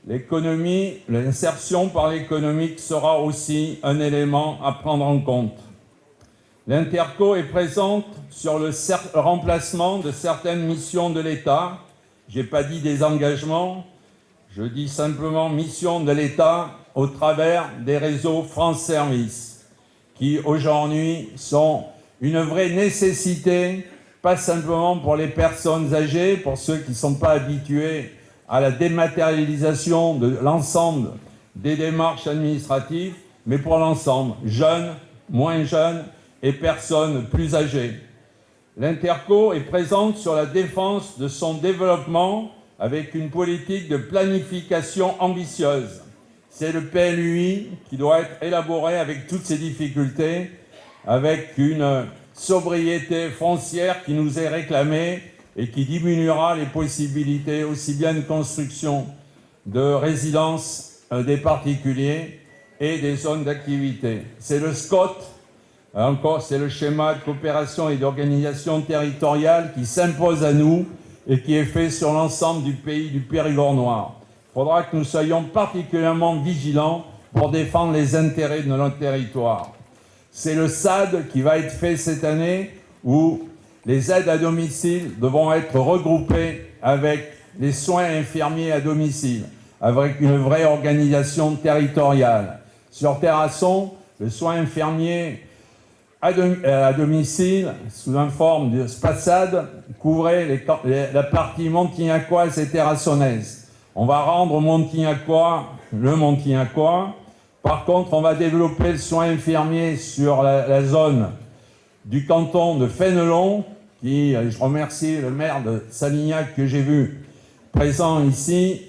L'économie, l'insertion par l'économique sera aussi un élément à prendre en compte. L'Interco est présente sur le remplacement de certaines missions de l'État. Je n'ai pas dit des engagements, je dis simplement missions de l'État au travers des réseaux France Service, qui aujourd'hui sont une vraie nécessité, pas simplement pour les personnes âgées, pour ceux qui ne sont pas habitués à la dématérialisation de l'ensemble des démarches administratives, mais pour l'ensemble, jeunes, moins jeunes et personnes plus âgées. L'Interco est présente sur la défense de son développement avec une politique de planification ambitieuse. C'est le PLUI qui doit être élaboré avec toutes ces difficultés, avec une sobriété foncière qui nous est réclamée et qui diminuera les possibilités aussi bien de construction de résidences des particuliers et des zones d'activité. C'est le SCOT, encore c'est le schéma de coopération et d'organisation territoriale qui s'impose à nous et qui est fait sur l'ensemble du pays du Périgord noir. Il faudra que nous soyons particulièrement vigilants pour défendre les intérêts de notre territoire. C'est le SAD qui va être fait cette année où les aides à domicile devront être regroupées avec les soins infirmiers à domicile, avec une vraie organisation territoriale. Sur Terrasson, le soin infirmier à domicile, sous une forme de SPASAD, couvrait la partie montignacoise et terrassonnaise. On va rendre le montignacois. Par contre, on va développer le soin infirmier sur la zone du canton de Fénelon, qui, je remercie le maire de Salignac que j'ai vu présent ici,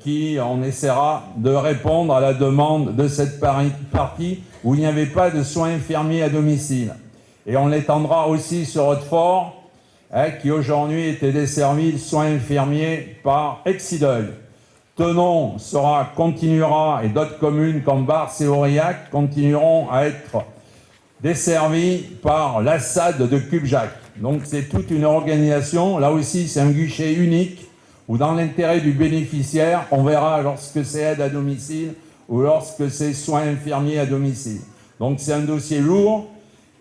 qui on essaiera de répondre à la demande de cette partie où il n'y avait pas de soins infirmiers à domicile. Et on l'étendra aussi sur Hautefort, qui aujourd'hui était desservi de soins infirmiers par Exideuil. Thonon continuera, et d'autres communes comme Barse et Aurillac continueront à être desservies par l'ASSAD de Cubjac. Donc c'est toute une organisation, là aussi c'est un guichet unique, où dans l'intérêt du bénéficiaire, on verra lorsque c'est aide à domicile, ou lorsque c'est soins infirmiers à domicile. Donc c'est un dossier lourd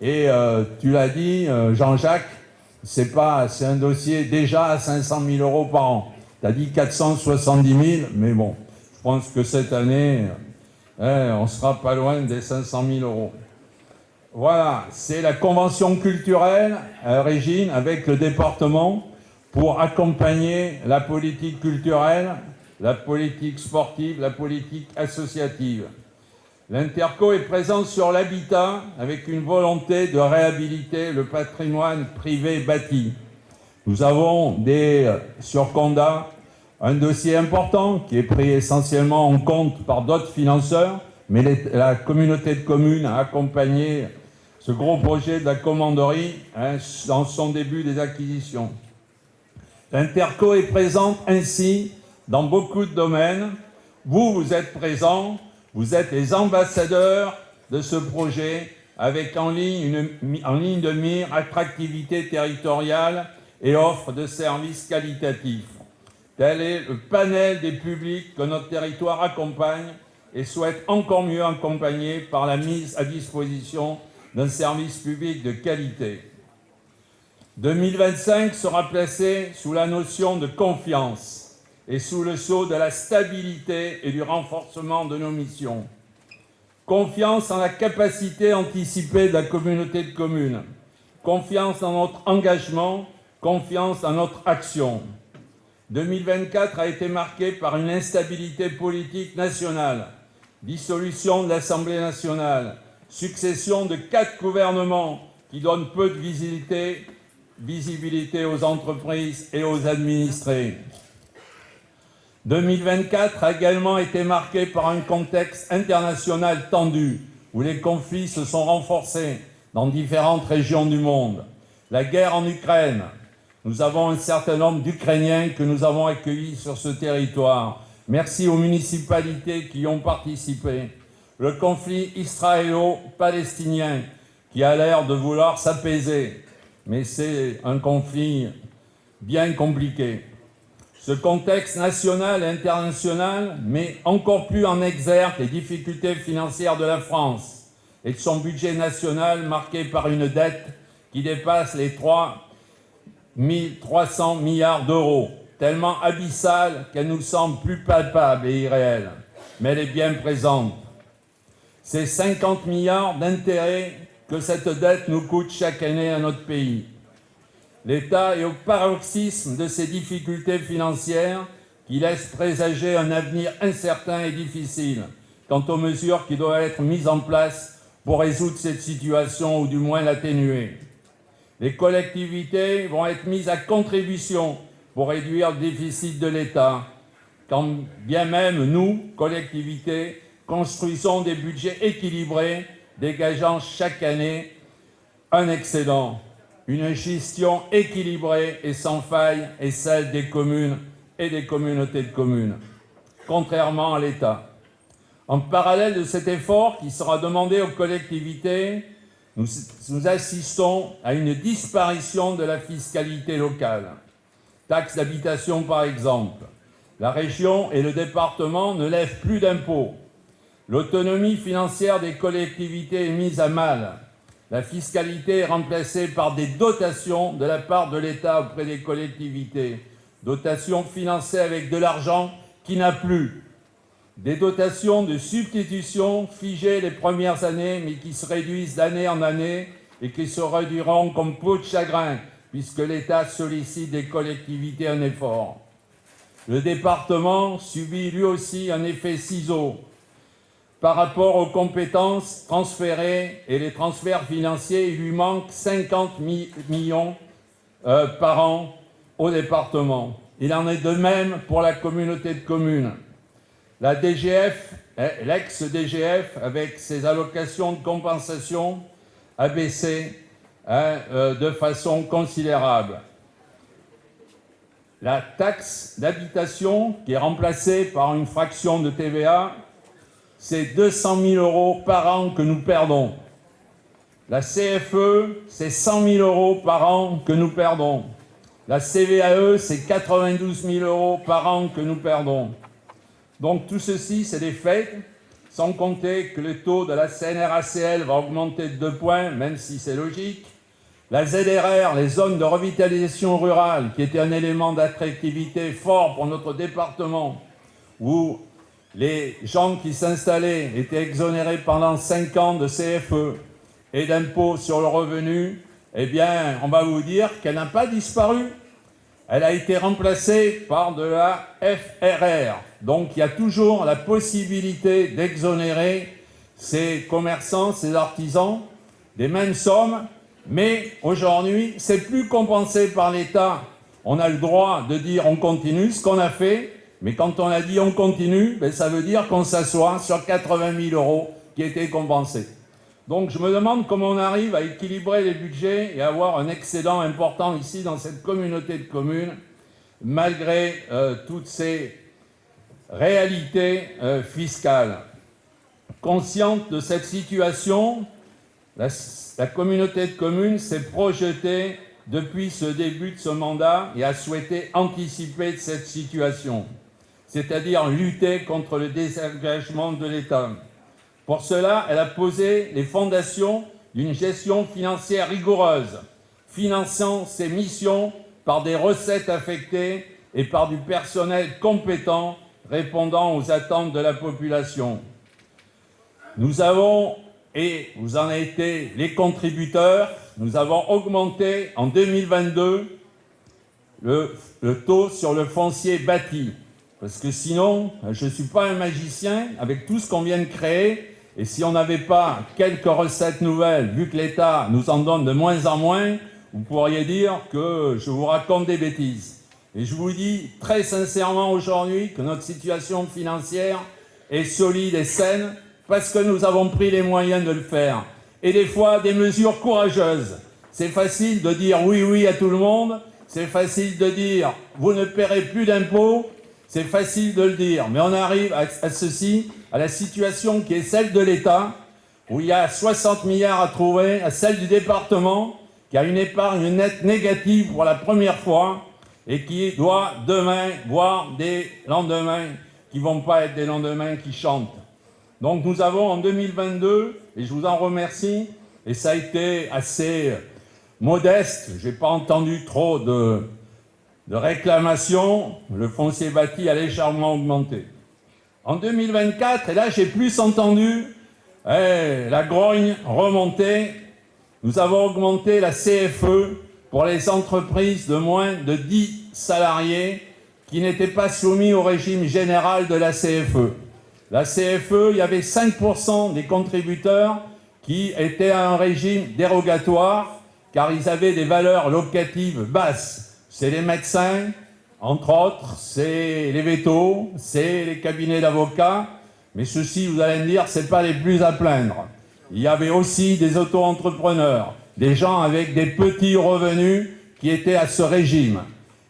et tu l'as dit, Jean-Jacques, c'est un dossier déjà à 500 000 euros par an. Tu as dit 470 000, mais bon, je pense que cette année, on ne sera pas loin des 500 000 euros. Voilà, c'est la convention culturelle, Régine, avec le département pour accompagner la politique culturelle, la politique sportive, la politique associative. L'Interco est présent sur l'habitat avec une volonté de réhabiliter le patrimoine privé bâti. Nous avons sur Condat un dossier important qui est pris essentiellement en compte par d'autres financeurs, mais la communauté de communes a accompagné ce gros projet de la commanderie dans son début des acquisitions. L'Interco est présente ainsi dans beaucoup de domaines. Vous êtes présents, vous êtes les ambassadeurs de ce projet avec en ligne de mire attractivité territoriale et offre de services qualitatifs. Tel est le panel des publics que notre territoire accompagne et souhaite encore mieux accompagner par la mise à disposition d'un service public de qualité. 2025 sera placé sous la notion de confiance et sous le sceau de la stabilité et du renforcement de nos missions. Confiance en la capacité anticipée de la communauté de communes, confiance dans notre engagement, confiance dans notre action. 2024 a été marqué par une instabilité politique nationale, dissolution de l'Assemblée nationale, succession de 4 gouvernements qui donnent peu de visibilité aux entreprises et aux administrés. 2024 a également été marqué par un contexte international tendu, où les conflits se sont renforcés dans différentes régions du monde. La guerre en Ukraine, nous avons un certain nombre d'Ukrainiens que nous avons accueillis sur ce territoire. Merci aux municipalités qui y ont participé. Le conflit israélo-palestinien qui a l'air de vouloir s'apaiser, mais c'est un conflit bien compliqué. Ce contexte national et international met encore plus en exergue les difficultés financières de la France et de son budget national marqué par une dette qui dépasse les 300 milliards d'euros, tellement abyssale qu'elle nous semble plus palpable et irréelle, mais elle est bien présente. C'est 50 milliards d'intérêts que cette dette nous coûte chaque année à notre pays. L'État est au paroxysme de ces difficultés financières qui laissent présager un avenir incertain et difficile quant aux mesures qui doivent être mises en place pour résoudre cette situation ou du moins l'atténuer. Les collectivités vont être mises à contribution pour réduire le déficit de l'État, quand bien même nous, collectivités, construisons des budgets équilibrés, dégageant chaque année un excédent. Une gestion équilibrée et sans faille est celle des communes et des communautés de communes, contrairement à l'État. En parallèle de cet effort qui sera demandé aux collectivités, nous assistons à une disparition de la fiscalité locale. Taxe d'habitation par exemple. La région et le département ne lèvent plus d'impôts. L'autonomie financière des collectivités est mise à mal. La fiscalité est remplacée par des dotations de la part de l'État auprès des collectivités. Dotations financées avec de l'argent qui n'a plus. Des dotations de substitution figées les premières années, mais qui se réduisent d'année en année et qui se réduiront comme peau de chagrin, puisque l'État sollicite des collectivités un effort. Le département subit lui aussi un effet ciseau. Par rapport aux compétences transférées et les transferts financiers, il lui manque 50 millions par an au département. Il en est de même pour la communauté de communes. La DGF, l'ex-DGF, avec ses allocations de compensation, a baissé de façon considérable. La taxe d'habitation, qui est remplacée par une fraction de TVA, c'est 200 000 euros par an que nous perdons. La CFE, c'est 100 000 euros par an que nous perdons. La CVAE, c'est 92 000 euros par an que nous perdons. Donc tout ceci, c'est des faits sans compter que le taux de la CNRACL va augmenter de 2 points, même si c'est logique. La ZRR, les zones de revitalisation rurale, qui étaient un élément d'attractivité fort pour notre département, où les gens qui s'installaient étaient exonérés pendant 5 ans de CFE et d'impôts sur le revenu, eh bien, on va vous dire qu'elle n'a pas disparu. Elle a été remplacée par de la FRR. Donc, il y a toujours la possibilité d'exonérer ces commerçants, ces artisans, des mêmes sommes. Mais aujourd'hui, c'est plus compensé par l'État. On a le droit de dire on continue ce qu'on a fait, mais quand on a dit on continue, ben ça veut dire qu'on s'assoit sur 80 000 euros qui étaient compensés. Donc je me demande comment on arrive à équilibrer les budgets et avoir un excédent important ici dans cette communauté de communes, malgré toutes ces réalités fiscales. Consciente de cette situation, la communauté de communes s'est projetée depuis ce début de ce mandat et a souhaité anticiper cette situation, c'est-à-dire lutter contre le désengagement de l'État. Pour cela, elle a posé les fondations d'une gestion financière rigoureuse, finançant ses missions par des recettes affectées et par du personnel compétent répondant aux attentes de la population. Nous avons, et vous en avez été les contributeurs, nous avons augmenté en 2022 le taux sur le foncier bâti. Parce que sinon, je ne suis pas un magicien, avec tout ce qu'on vient de créer, et si on n'avait pas quelques recettes nouvelles, vu que l'État nous en donne de moins en moins, vous pourriez dire que je vous raconte des bêtises. Et je vous dis très sincèrement aujourd'hui que notre situation financière est solide et saine, parce que nous avons pris les moyens de le faire. Et des fois, des mesures courageuses. C'est facile de dire oui, oui à tout le monde, c'est facile de dire vous ne paierez plus d'impôts, c'est facile de le dire, mais on arrive à ceci, à la situation qui est celle de l'État, où il y a 60 milliards à trouver, à celle du département, qui a une épargne nette négative pour la première fois, et qui doit demain voir des lendemains qui ne vont pas être des lendemains qui chantent. Donc nous avons en 2022, et je vous en remercie, et ça a été assez modeste, je n'ai pas entendu trop de réclamations, le foncier bâti a légèrement augmenté. En 2024, et là j'ai plus entendu la grogne remonter, nous avons augmenté la CFE pour les entreprises de moins de 10 salariés qui n'étaient pas soumis au régime général de la CFE. La CFE, il y avait 5% des contributeurs qui étaient à un régime dérogatoire car ils avaient des valeurs locatives basses. C'est les médecins, entre autres, c'est les vétos, c'est les cabinets d'avocats, mais ceux-ci, vous allez me dire, ce n'est pas les plus à plaindre. Il y avait aussi des auto-entrepreneurs, des gens avec des petits revenus qui étaient à ce régime.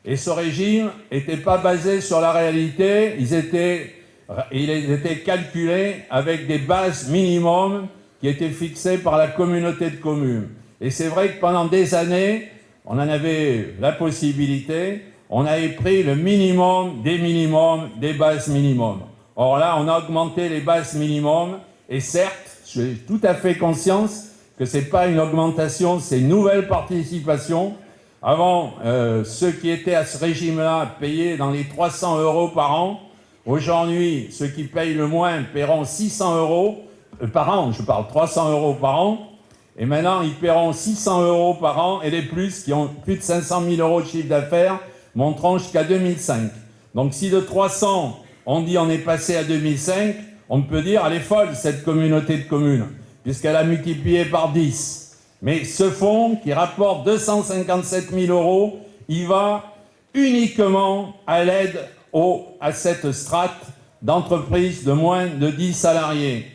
Et ce régime n'était pas basé sur la réalité, il était calculé avec des bases minimums qui étaient fixées par la communauté de communes. Et c'est vrai que pendant des années, on en avait la possibilité, on avait pris le minimum, des bases minimums. Or là, on a augmenté les bases minimums, et certes, j'ai tout à fait conscience que ce n'est pas une augmentation, c'est une nouvelle participation. Avant, ceux qui étaient à ce régime-là payaient dans les 300 € par an. Aujourd'hui, ceux qui payent le moins paieront 600 € par an, je parle 300 € par an. Et maintenant, ils paieront 600 € par an, et les plus, qui ont plus de 500 000 € de chiffre d'affaires, monteront jusqu'à 2005. Donc si de 300, on dit on est passé à 2005, on peut dire elle est folle, cette communauté de communes, puisqu'elle a multiplié par 10. Mais ce fonds, qui rapporte 257 000 €, il va uniquement à l'aide à cette strate d'entreprises de moins de 10 salariés.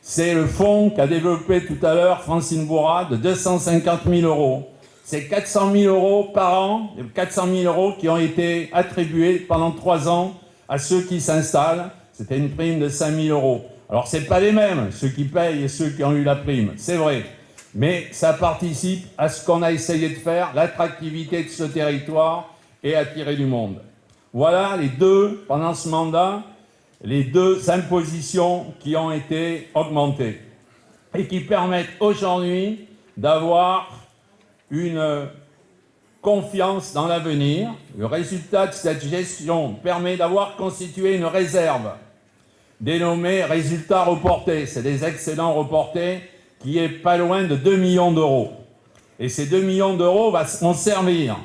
C'est le fonds qu'a développé tout à l'heure Francine Bourrat de 250 000 €. C'est 400 000 € par an, 400 000 € qui ont été attribués pendant 3 ans à ceux qui s'installent. C'était une prime de 5 000 €. Alors, ce n'est pas les mêmes, ceux qui payent et ceux qui ont eu la prime, c'est vrai. Mais ça participe à ce qu'on a essayé de faire, l'attractivité de ce territoire et attirer du monde. Voilà les deux, pendant ce mandat, les 2 impositions qui ont été augmentées et qui permettent aujourd'hui d'avoir une confiance dans l'avenir. Le résultat de cette gestion permet d'avoir constitué une réserve dénommée résultats reportés. C'est des excédents reportés qui est pas loin de 2 millions d'euros. Et ces 2 millions d'euros vont servir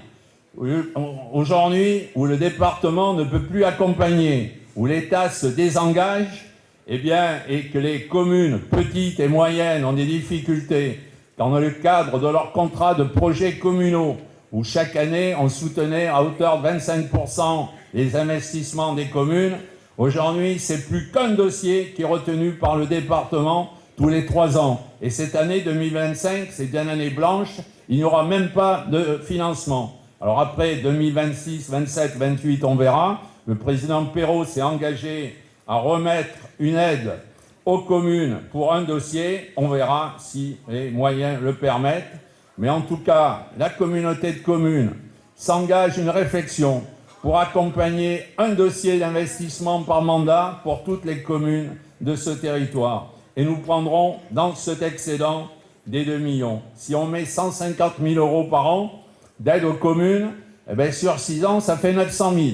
aujourd'hui où le département ne peut plus accompagner, où l'État se désengage, eh bien, et que les communes petites et moyennes ont des difficultés dans le cadre de leurs contrats de projets communaux, où chaque année on soutenait à hauteur de 25% les investissements des communes. Aujourd'hui, c'est plus qu'un dossier qui est retenu par le département tous les 3 ans. Et cette année 2025, c'est une année blanche, il n'y aura même pas de financement. Alors après 2026, 27, 28, on verra. Le président Perrault s'est engagé à remettre une aide aux communes pour un dossier. On verra si les moyens le permettent. Mais en tout cas, la communauté de communes s'engage une réflexion pour accompagner un dossier d'investissement par mandat pour toutes les communes de ce territoire. Et nous prendrons dans cet excédent des 2 millions. Si on met 150 000 euros par an d'aide aux communes, eh bien sur 6 ans, ça fait 900 000.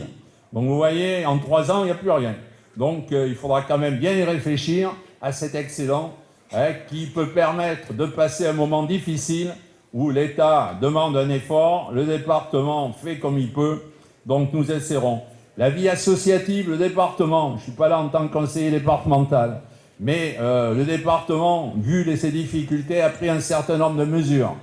Donc vous voyez, en 3 ans, il n'y a plus rien. Donc il faudra quand même bien y réfléchir à cet excédent qui peut permettre de passer un moment difficile où l'État demande un effort, le département fait comme il peut, donc nous essaierons. La vie associative, le département, je ne suis pas là en tant que conseiller départemental, mais le département, vu ses difficultés, a pris un certain nombre de mesures.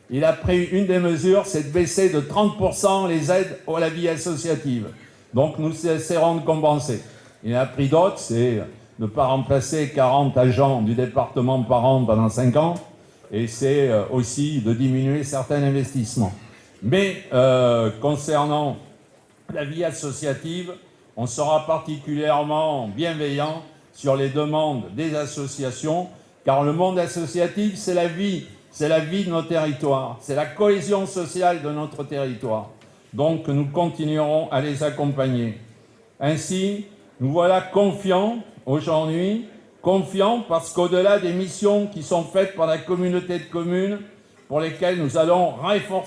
Il a pris une des mesures, c'est de baisser de 30% les aides à la vie associative. Donc nous essaierons de compenser. Il a pris d'autres, c'est de ne pas remplacer 40 agents du département par an pendant 5 ans, et c'est aussi de diminuer certains investissements. Mais concernant la vie associative, on sera particulièrement bienveillant sur les demandes des associations, car le monde associatif, c'est la vie de nos territoires, c'est la cohésion sociale de notre territoire. Donc nous continuerons à les accompagner. Ainsi, nous voilà confiants aujourd'hui, parce qu'au-delà des missions qui sont faites par la communauté de communes, pour lesquelles nous allons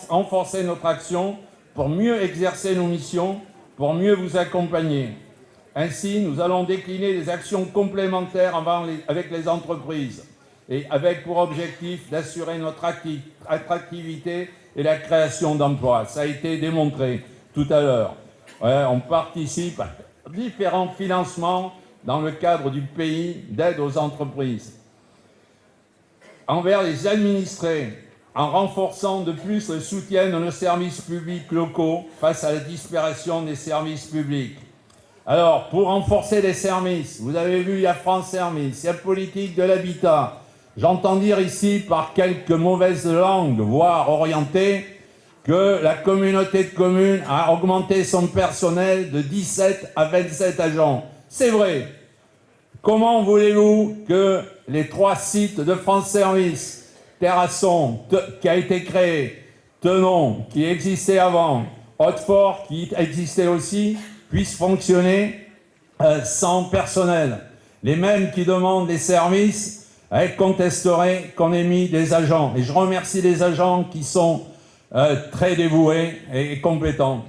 renforcer notre action pour mieux exercer nos missions, pour mieux vous accompagner. Ainsi, nous allons décliner des actions complémentaires avec les entreprises et avec pour objectif d'assurer notre attractivité et la création d'emplois. Ça a été démontré tout à l'heure. On participe à différents financements dans le cadre du pays d'aide aux entreprises. Envers les administrés, en renforçant de plus le soutien de nos services publics locaux face à la disparition des services publics. Alors, pour renforcer les services, vous avez vu, il y a France Service, il y a politique de l'habitat. J'entends dire ici, par quelques mauvaises langues, voire orientées, que la communauté de communes a augmenté son personnel de 17 à 27 agents. C'est vrai. Comment voulez-vous que les 3 sites de France Service, Terrasson, qui a été créé, Tenon, qui existait avant, Hautefort, qui existait aussi, puissent fonctionner sans personnel? Les mêmes qui demandent des services contesteraient qu'on ait mis des agents. Et je remercie les agents qui sont très dévoués et compétents.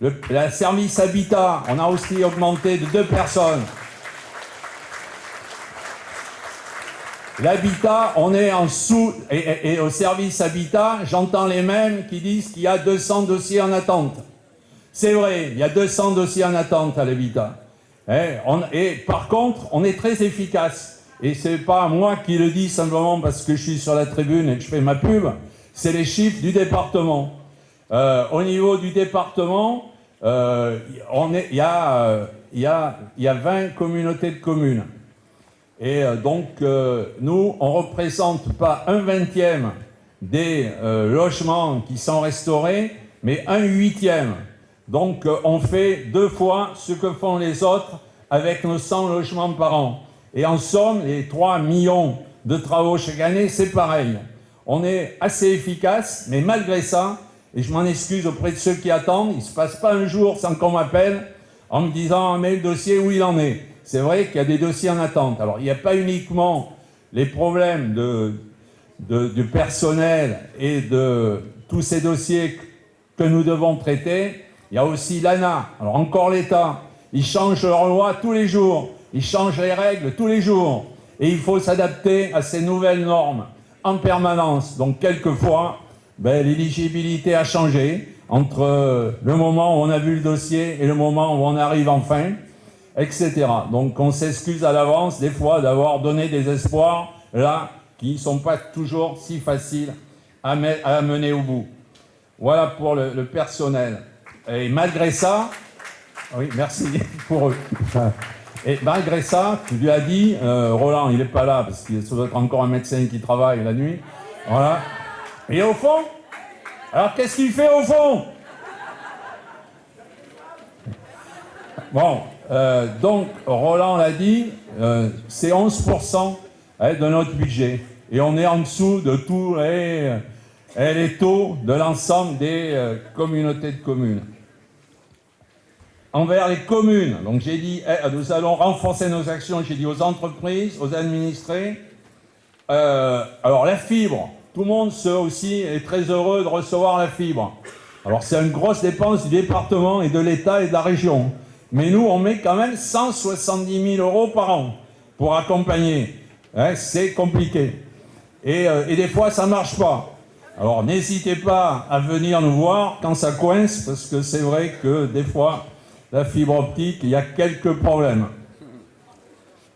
Le service habitat, on a aussi augmenté de 2 personnes. L'habitat, on est en sous, et au service habitat, j'entends les mêmes qui disent qu'il y a 200 dossiers en attente. C'est vrai, il y a 200 dossiers en attente à l'habitat. Et par contre, on est très efficace. Et c'est pas moi qui le dis simplement parce que je suis sur la tribune et que je fais ma pub, c'est les chiffres du département. Au niveau du département, il y a 20 communautés de communes. Et donc, nous, on ne représente pas 1/20 des logements qui sont restaurés, mais 1/8. Donc, on fait 2 fois ce que font les autres avec nos 100 logements par an. Et en somme, les 3 millions de travaux chaque année, c'est pareil. On est assez efficace, mais malgré ça, et je m'en excuse auprès de ceux qui attendent, il ne se passe pas un jour sans qu'on m'appelle en me disant « mais le dossier, où il en est ?» c'est vrai qu'il y a des dossiers en attente. Alors, il n'y a pas uniquement les problèmes du personnel et de tous ces dossiers que nous devons traiter, il y a aussi l'ANA. Alors, encore l'État, ils changent leurs lois tous les jours, ils changent les règles tous les jours, et il faut s'adapter à ces nouvelles normes en permanence. Donc, quelquefois, l'éligibilité a changé entre le moment où on a vu le dossier et le moment où on arrive enfin, etc. Donc on s'excuse à l'avance des fois d'avoir donné des espoirs là qui ne sont pas toujours si faciles à mener au bout. Voilà pour le personnel. Et malgré ça, oui, merci pour eux. Et malgré ça, tu lui as dit, Roland, il n'est pas là parce qu'il doit être encore un médecin qui travaille la nuit. Voilà. Et au fond, alors qu'est-ce qu'il fait au fond? Bon, donc Roland l'a dit, c'est 11% de notre budget. Et on est en dessous de tous les taux de l'ensemble des communautés de communes. Envers les communes, donc j'ai dit, nous allons renforcer nos actions, j'ai dit aux entreprises, aux administrés. Alors la fibre, tout le monde aussi est très heureux de recevoir la fibre. Alors c'est une grosse dépense du département et de l'État et de la région. Mais nous, on met quand même 170 000 € par an pour accompagner. C'est compliqué. Et des fois, ça ne marche pas. Alors n'hésitez pas à venir nous voir quand ça coince, parce que c'est vrai que des fois, la fibre optique, il y a quelques problèmes.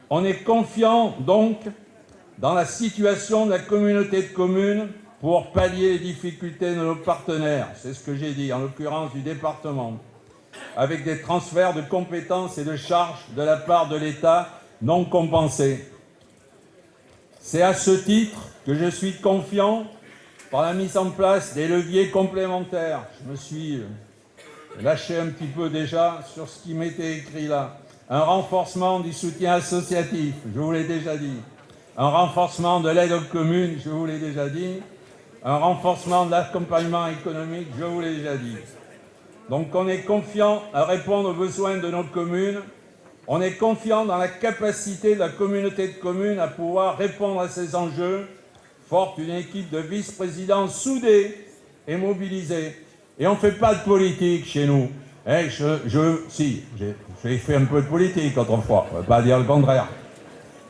On est confiant donc dans la situation de la communauté de communes pour pallier les difficultés de nos partenaires. C'est ce que j'ai dit, en l'occurrence du département, avec des transferts de compétences et de charges de la part de l'État non compensés. C'est à ce titre que je suis confiant par la mise en place des leviers complémentaires. Je me suis lâché un petit peu déjà sur ce qui m'était écrit là. Un renforcement du soutien associatif, je vous l'ai déjà dit. Un renforcement de l'aide aux communes, je vous l'ai déjà dit. Un renforcement de l'accompagnement économique, je vous l'ai déjà dit. Donc on est confiant à répondre aux besoins de nos communes. On est confiant dans la capacité de la communauté de communes à pouvoir répondre à ces enjeux, forte d'une équipe de vice-présidents soudés et mobilisés. Et on ne fait pas de politique chez nous. Si, j'ai fait un peu de politique autrefois, on ne va pas dire le contraire.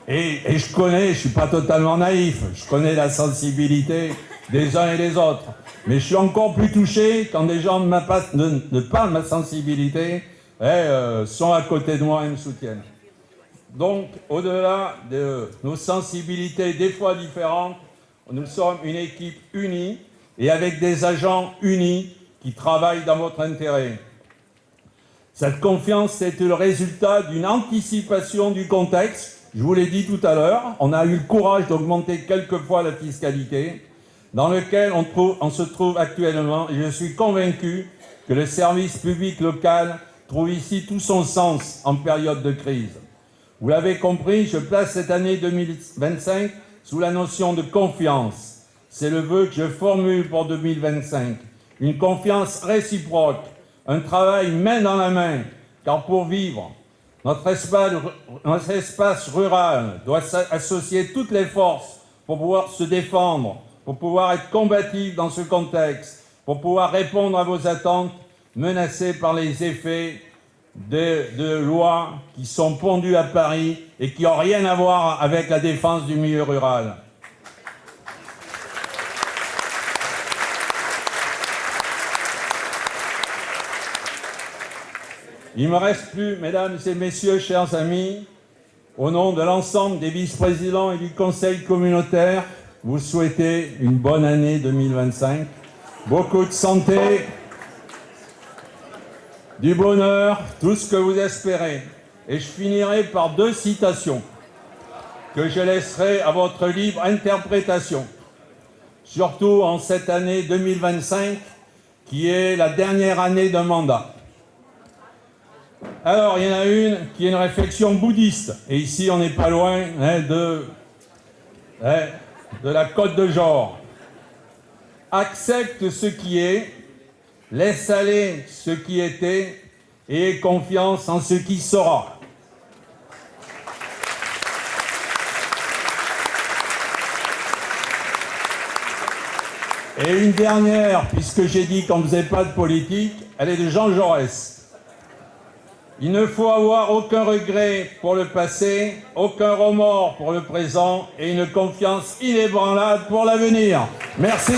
Et je connais, je ne suis pas totalement naïf, je connais la sensibilité des uns et des autres. Mais je suis encore plus touché quand des gens ne pas ma sensibilité sont à côté de moi et me soutiennent. Donc, au-delà de nos sensibilités des fois différentes, nous sommes une équipe unie et avec des agents unis qui travaillent dans votre intérêt. Cette confiance est le résultat d'une anticipation du contexte. Je vous l'ai dit tout à l'heure, on a eu le courage d'augmenter quelquefois la fiscalité dans lequel on se trouve actuellement, et je suis convaincu que le service public local trouve ici tout son sens en période de crise. Vous l'avez compris, je place cette année 2025 sous la notion de confiance. C'est le vœu que je formule pour 2025. Une confiance réciproque, un travail main dans la main, car pour vivre, notre espace rural doit associer toutes les forces pour pouvoir se défendre, pour pouvoir être combatif dans ce contexte, pour pouvoir répondre à vos attentes menacées par les effets de lois qui sont pondues à Paris et qui n'ont rien à voir avec la défense du milieu rural. Il ne me reste plus, mesdames et messieurs, chers amis, au nom de l'ensemble des vice-présidents et du conseil communautaire, vous souhaitez une bonne année 2025, beaucoup de santé, du bonheur, tout ce que vous espérez. Et je finirai par 2 citations que je laisserai à votre libre interprétation, surtout en cette année 2025, qui est la dernière année d'un mandat. Alors, il y en a une qui est une réflexion bouddhiste, et ici on n'est pas loin de la Côte de Genre. Accepte ce qui est, laisse aller ce qui était, et aie confiance en ce qui sera. Et une dernière, puisque j'ai dit qu'on ne faisait pas de politique, elle est de Jean Jaurès. Il ne faut avoir aucun regret pour le passé, aucun remords pour le présent et une confiance inébranlable pour l'avenir. Merci.